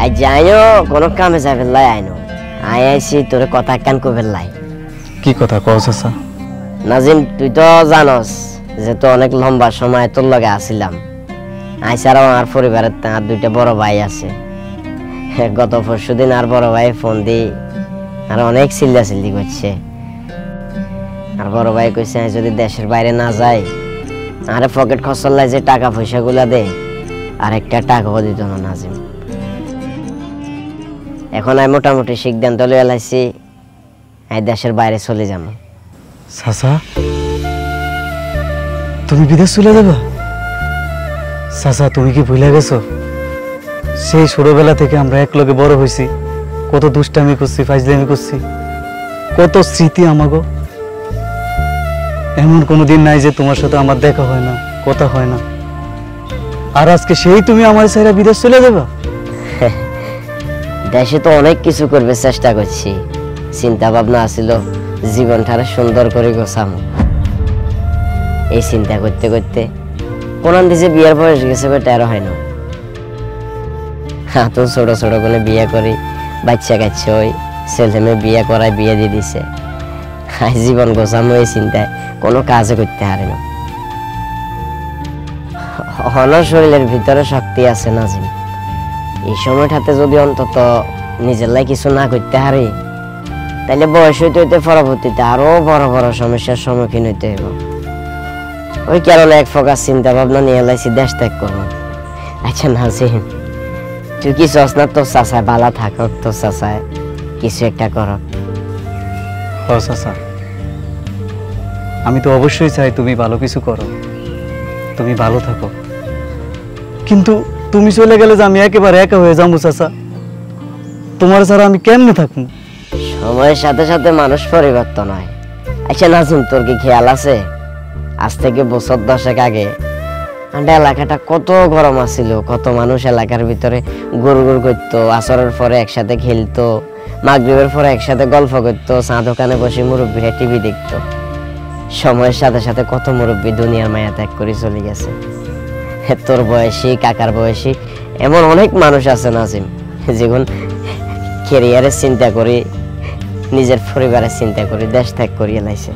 আজ যাইও কোনো কামে যাবে লাই আইনো, আই আইসি তোর কথা কান কবে লাই। কি কথা কও চাচা? নাজিম তুই তো জানস যে তো অনেক লম্বা সময় তোর লগে আসিলাম। আইসারাও আমার পরিবারের তার দুইটা বড় ভাই আছে। গত পরশুদিন আর বড় ভাই ফোন দি আর অনেক চিল্লাচিল্লি করছে। আর বড় ভাই কইছে যদি দেশের বাইরে না যাই আরে পকেট খরচলাই যে টাকা পয়সা গুলা দে আর একটা টাকাও দিত না নাজিম। এখন আমি মোটামুটি সিদ্ধান্ত লইয়া লাইছি আমি দেশের বাইরে চলে যাব। চাচা তুমি বিদেশ চলে যাবা? চাচা তুমি কি ভুলে গেছো সেই ছোটবেলা থেকে আমরা একলগে বড় হয়েছি, কত দুষ্টামি করছি, ফাইজলামি করছি, কত স্মৃতি আমাগো। এমন কোনোদিন নাই যে তোমার সাথে আমার দেখা হয় না, কথা হয় না। আর আজকে সেই তুমি আমার ছেড়ে বিদেশ চলে যাবা? দেশে তো অনেক কিছু করবে চেষ্টা করছি, চিন্তা ভাবনা আছিল জীবনটারে সুন্দর করে গোছামো। এই চিন্তা করতে করতে কোনান দিছে বিয়ের বয়স গেছে বেটারও হয় না। তো ছোট ছোট করে বিয়ে করি, বাচ্চা কাচ্চা ওই ছেলে মেয়ে বিয়ে করায় বিয়ে দিয়ে দিছে। জীবন গোছামো এই চিন্তায় কোনো কাজে করতে পারে না। হল শরীরের ভিতরে শক্তি আছে নাজিম, এই সময়টাতে যদি অন্তত নিজের লাই কিছু না করতে পারি তাহলে বয়স হইতে হইতে পরবর্তীতে আরো বড় বড় সমস্যার সম্মুখীন হইতে হইব। ওই কারণে এক ফোকাস চিন্তা ভাবনা নিয়ে লাইছি দেশ ত্যাগ করবো। আচ্ছা নাজিম তুই কি চাস না তোর চাচায় বালা থাকক, তোর চাচায় কিছু একটা করক? ও চাচা আমি তো অবশ্যই চাই তুমি ভালো কিছু করো, তুমি ভালো থাকো, কিন্তু তুমি চলে গেলে যে আমি একেবারে একা হয়ে যাবো চাচা, তোমার ছাড়া আমি কেমনে থাকবো? সময়ের সাথে সাথে মানুষ পরিবর্তন হয়। আচ্ছা নাজিম তোর কি খেয়াল আছে আজ থেকে বছর 10 আগে আমাদের এলাকাটা কত গরম আছিল, কত মানুষ এলাকার ভিতরে গুড় গুড় করতো, আসরের পরে একসাথে খেলতো, মাগরিবের পরে একসাথে গল্প করতো, চা দোকানে বসে মুরব্বীরা টিভি দেখতো। সময়ের সাথে সাথে কত মুরব্বী দুনিয়ার মায়া ত্যাগ করে চলে গেছে। তোর বয়সী, কাকার বয়সী এমন অনেক মানুষ আছে নাজিম যেগুন ক্যারিয়ারের চিন্তা করি, নিজের পরিবারের চিন্তা করি দেশ ত্যাগ করিয়ে লাইছে।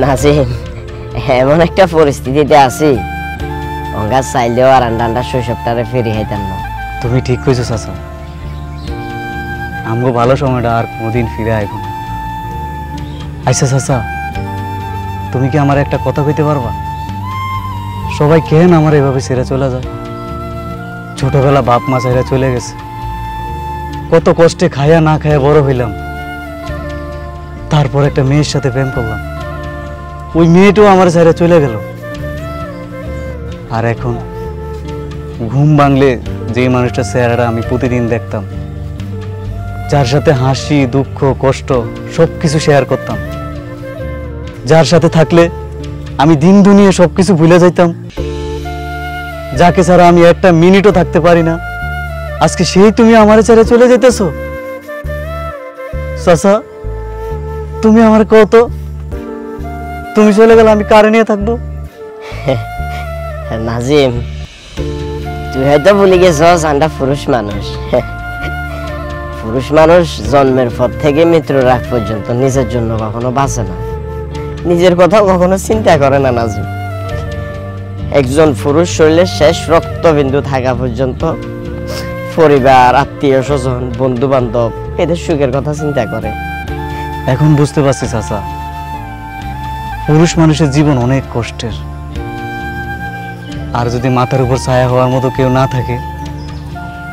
নাজিম এমন একটা পরিস্থিতিতে আছি অঙ্গা চাইলেও আর আন্ডা শৈশবটারে ফেরি হাইতাম না। তুমি ঠিক কইছো চাচা, আমগো ভালো সময়টা আর কোনোদিন ফিরে আইব না। আচ্ছা চাচা তুমি কি আমার একটা কথা কইতে পারবা? সবাই কেন আমার এভাবে ছেড়ে চলে যায়? ছোটবেলা বাপ মা ছেড়ে চলে গেছে, কত কষ্টে খায়া না খায়া বড় হইলাম, তারপর একটা মেয়ের সাথে প্রেম করলাম, ওই মেয়েটাও আমার ছেড়ে চলে গেল। আর এখন ঘুম ভাঙলে যে মানুষটার চেহারাটা আমি প্রতিদিন দেখতাম, যার সাথে হাসি দুঃখ কষ্ট সবকিছু শেয়ার করতাম, যার সাথে থাকলে আমি দিন দুনিয়া সবকিছু ভুলে যাইতাম, যাকে ছাড়া আমি একটা মিনিটও থাকতে পারি না, আজকে সেই তুমি আমার ছেড়ে চলে যেতেছো। চাচা তুমি আমার কত, তুমি চলে গেলে আমি কারে নিয়ে থাকবো? নাজিম তুই হয়তো ভুলে গেছস আমরা পুরুষ মানুষ। পুরুষ মানুষ জন্মের পর থেকে মৃত্যুর আগ পর্যন্ত নিজের জন্য কখনো বাঁচে না, নিজের কথা কখনো চিন্তা করে না নাজিম। একজন পুরুষ শরীরের শেষ রক্তবিন্দু থাকা পর্যন্ত পরিবার, আত্মীয় স্বজন, বন্ধু বান্ধব এদের সুখের কথা চিন্তা করে। এখন বুঝতে পারছি চাচা, পুরুষ মানুষের জীবন অনেক কষ্টের। আর যদি মাথার উপর ছায়া হওয়ার মতো কেউ না থাকে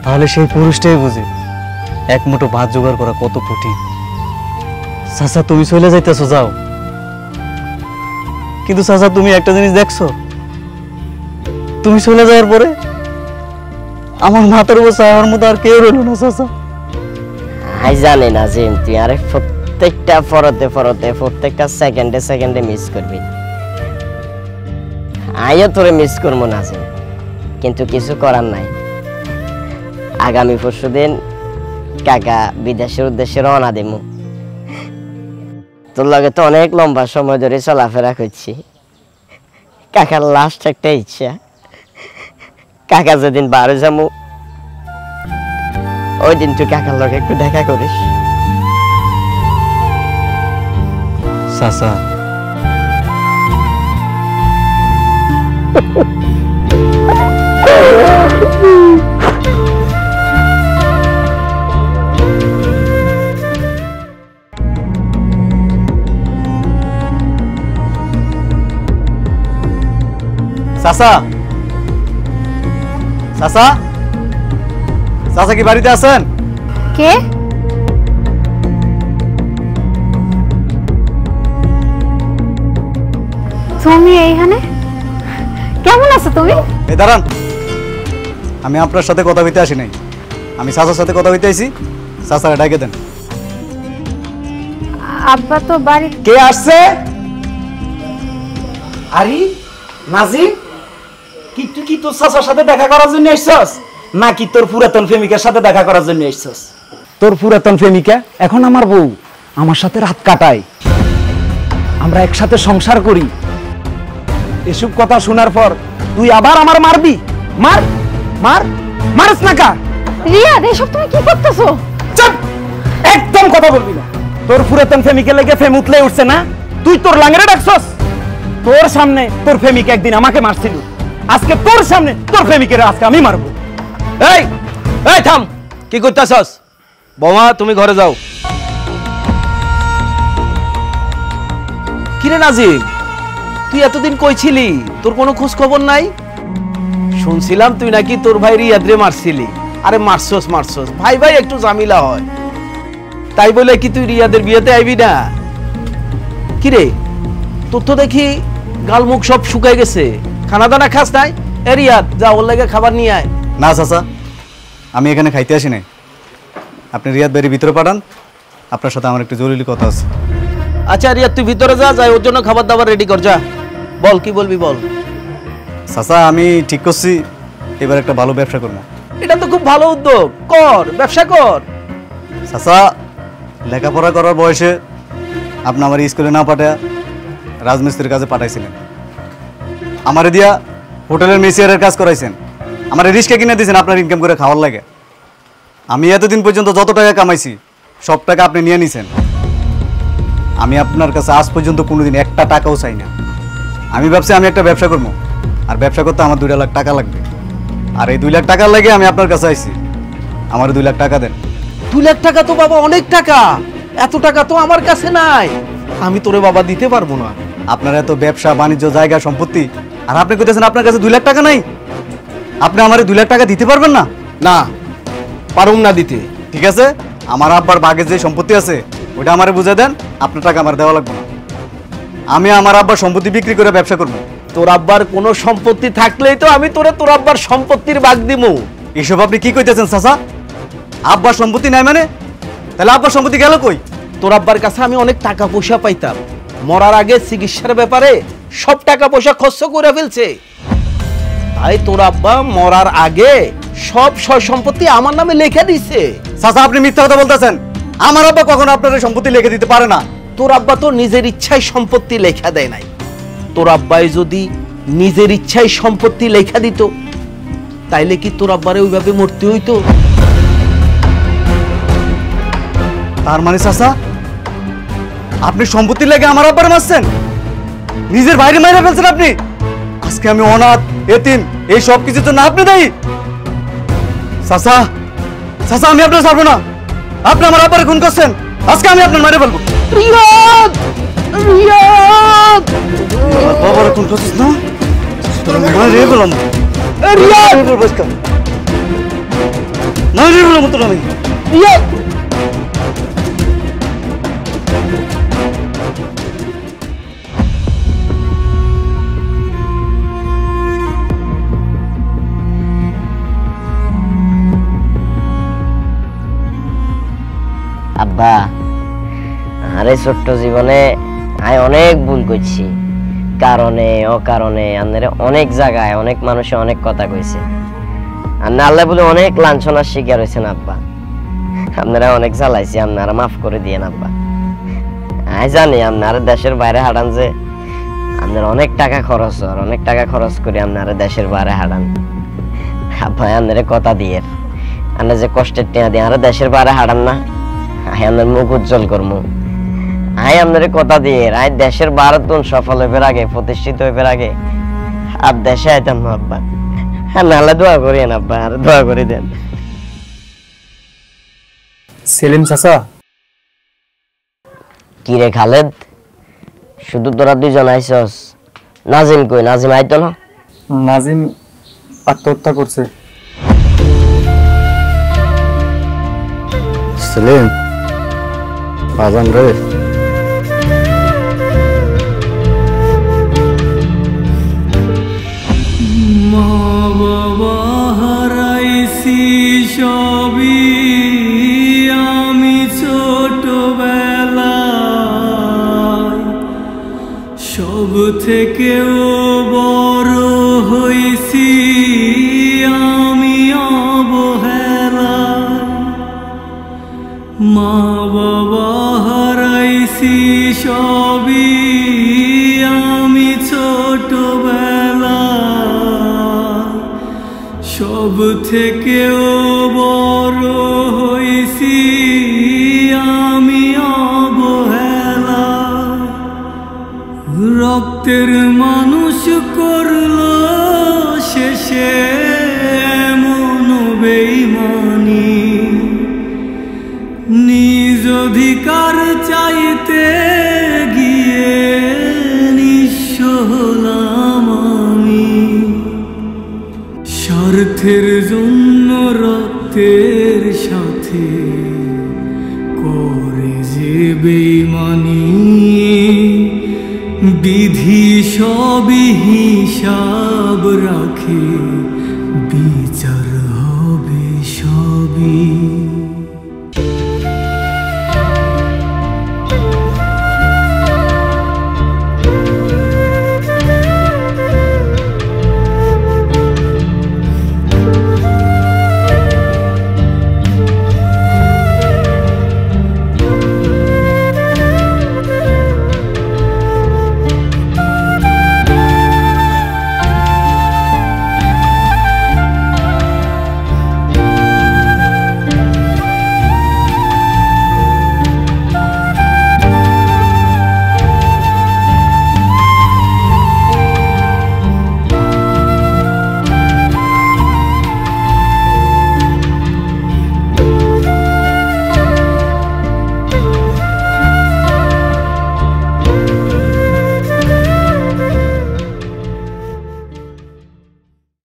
তাহলে সেই পুরুষটাই বুঝে এক মুঠো ভাত জোগাড় করা কত কঠিন। চাচা তুমি চলে যাইতেছো যাও, কিন্তু চাচা তুমি একটা জিনিস দেখছো, তুমি চলে যাওয়ার পরে আমার মাথার উপর ছায়া হওয়ার মতো আর কেউ রইল না চাচা। আই জানি নাজিম তুই আরে প্রত্যেকটা পরতে পরতে প্রত্যেকটা সেকেন্ডে সেকেন্ডে মিস করবি, আইও তোরে মিস করবো নাজিম, কিন্তু কিছু করার নাই। আগামী পরশুদিন কাকা বিদেশের উদ্দেশ্যে রওনা দেবো। তোর লগে তো অনেক লম্বা সময় ধরে চলাফেরা করছি। কাকার লাস্ট একটা ইচ্ছা, কাকা যেদিন বাড়ি যাবো ওই দিন তুই কাকার লগে একটু দেখা করিস। চাচা চাচা চাচা চাচা কি বাড়িতে আছেন? কে? তুমি এইখানে? কেমন আছো তুমি? এই দাঁড়ান, আমি আপনার সাথে কথা বলতে আসি নাই, আমি চাচার সাথে কথা বলতে আইছি। চাচারা ডাকে দেন। আব্বা তো বাড়ি। কে আসছে? আরে নাজিম, কি তুই কি তোর চাচার সাথে দেখা করার জন্য এসছস নাকি তোর পুরাতন প্রেমিকার সাথে দেখা করার জন্য এসছস? তোর পুরাতন প্রেমিকা এখন আমার বউ, আমার সাথে রাত কাটায়, আমরা একসাথে সংসার করি। এসব কথা শোনার পর তুই আবার আমার মারবি? মার মার, মারস না কা? রিয়াদ, এসব তুমি কি করতেছো? চুপ, একদম কথা বলবি না। তোর পুরাতন প্রেমিকা লেগে ফেম উঠলে উঠছে না, তুই তোর লাঙ্গরে ডাকছস। তোর সামনে তোর প্রেমিকা একদিন আমাকে মারছিল, আজকে তোর সামনে তোর প্রেমিকের আজকে আমি মারবো। এই এই থাম, কি করতেছস? বৌমা তুমি ঘরে যাও। কিরে নাজিম, তুই এতদিন কই ছিলি? তোর কোনো খোঁজ খবর নাই? শুনছিলাম তুই নাকি তোর ভাই রিয়াদরে মারছিলি। আরে মারছস মারছস, ভাই ভাই একটু ঝামেলা হয়, তাই বলে কি তুই রিয়াদের বিয়েতে আইবি না? কিরে তোর তো দেখি গালমুখ সব শুকাই গেছে, খানা দানা খাস নাই? এ রিয়াদ, যা ওর লাগে খাবার নিয়ে আয়। না চাচা, আমি এখানে খাইতে আসি নাই, আপনি রিয়াদ বাড়ির ভিতরে পাঠান, আপনার সাথে আমার একটু জরুরি কথা আছে। আচ্ছা রিয়াদ, তুই ভিতরে যা, যাই ওর জন্য খাবার দাবার রেডি কর, যা। বল কি বলবি বল। চাচা আমি ঠিক করছি এবার একটা ভালো ব্যবসা করবো। এটা তো খুব ভালো উদ্যোগ, কর, ব্যবসা কর। চাচা লেখাপড়া করার বয়সে আপনি আমার স্কুলে না পাঠায় রাজমিস্ত্রির কাজে পাঠাইছিলেন, আমারে দিয়া হোটেলের মেসিয়ারের কাজ করাইছেন, আমার রিস্কে কিনে দিয়েছেন আপনার ইনকাম করে খাওয়ার লাগে। আমি এতদিন পর্যন্ত যত টাকা কামাইছি সব টাকা আপনি নিয়ে নিছেন। আমি আপনার কাছে আজ পর্যন্ত কোনোদিন একটা টাকাও চাই না। আমি ভাবছি আমি একটা ব্যবসা করবো, আর ব্যবসা করতে আমার 2 লাখ টাকা লাগবে, আর এই 2 লাখ টাকার লাগে আমি আপনার কাছে আইছি। আমার 2 লাখ টাকা দেন। 2 লাখ টাকা তো বাবা অনেক টাকা, এত টাকা তো আমার কাছে নাই, আমি তোরে বাবা দিতে পারবো না। আপনার এত ব্যবসা বাণিজ্য জায়গা সম্পত্তি, আর আপনি কইতেছেন আপনার কাছে 2 লাখ টাকা নাই? আপনি আমার 2 লাখ টাকা দিতে পারবেন না? না, পারুম না দিতে। ঠিক আছে, আমার আব্বার বাগের যে সম্পত্তি আছে ওটা আমারে বুঝে দেন, আপনার টাকা আমার দেওয়া লাগবে না। আমি আমার আব্বার সম্পত্তি বিক্রি করে ব্যবসা করবো। তোর আব্বার কোনো সম্পত্তি থাকলেই তো আমি তোরে তোর আব্বার সম্পত্তির ভাগ দিমু। এসব আপনি কি কইতেছেন চাচা? আব্বার সম্পত্তি নাই মানে? তাহলে আব্বার সম্পত্তি গেল কই? তোর আব্বার কাছে আমি অনেক টাকা পয়সা পাইতাম, মরার আগে চিকিৎসার ব্যাপারে সব টাকা পয়সা খরচ করে ফেলছে, তাই তোর আব্বা মরার আগে সব সয় সম্পত্তি আমার নামে লিখে দিছে। চাচা আপনি মিথ্যা কথা বলতেছেন, আমার আব্বা কখনো আপনার সম্পত্তি লিখে দিতে পারে না। তোর আব্বা তো নিজের ইচ্ছায় সম্পত্তি লেখা দেয় নাই। তোর আব্বাই যদি নিজের ইচ্ছায় সম্পত্তি লেখা দিত তাইলে কি তোর আব্বারে ওইভাবে মরতে হইতো? তার মানে চাচা আপনি সম্পত্তি লেগে আমার আব্বারে মারছেন, নিজের বাইরে মাইরে ফেলছেন আপনি। আজকে আমি অনাথ এতিম, এই সব কিছুর জন্য আপনি দায়ী। চাচা চাচা আমি আপনার ছাড়বো না, আপনি আমার আব্বারে খুন করছেন, আজকে আমি আপনার মারে ফেলবো। রিয়াদ, রিয়াদ, বাবারে খুন করছিস না? মারে ফেলাম, রিয়াদ, মারে ফেলাম তোর আমি। রিয়াদ, আব্বা আরে ছোট্ট জীবনে আমি অনেক ভুল করছি, কারণে অকারণে আপনারা অনেক জায়গায় অনেক মানুষে অনেক কথা কইছে, আর আল্লাহ বলে অনেক লাঞ্ছনার শিকার হয়েছেন আব্বা। আপনারা অনেক জ্বালাইছি, আপনারা মাফ করে দিয়েন আব্বা। আমি জানি আপনারা দেশের বাইরে হাঁটান, যে আপনার অনেক টাকা খরচ হয়, অনেক টাকা খরচ করে আপনারা দেশের বাইরে হাঁটান। আব্বা আপনারা কথা দিয়ে আপনার যে কষ্টের টেয়া দিয়ে আর দেশের বাইরে হাঁটান না, আপনার মুখ উজ্জ্বল করবো। আই আপনার কথা দিয়ে আই দেশের বাইরে সফল হইবার আগে, প্রতিষ্ঠিত হইবার আগে আর দেশে আইতাম না আব্বা। নাহলে দোয়া করিয়েন আব্বা, আর দোয়া করে দেন। সেলিম চাচা। কি রে খালেদ, শুধু তোরা দুইজন আইসস? নাজিম কই? নাজিম আইতো না? নাজিম আত্মহত্যা করছে। সেলিম বাজান রে, মা বাবা হারাইছি সবই আমি ছোটবেলায়, সব থেকেও বড় হইছি আমি অবহেলায়। মা বাবা হারাইছি সবই আমি ছোটবেলায়, সব থেকেও বড় হইছি আমি অবহেলায়। রক্তের মানুষ করলো শেষে এমন বেঈমানি, নিজ অধিকার চাইতে গিয়ে নিঃস্ব হলাম আমি। স্বার্থের জন্য রক্তের সাথে করে যে বেঈমানি, বিধি সবই হিসাব রাখে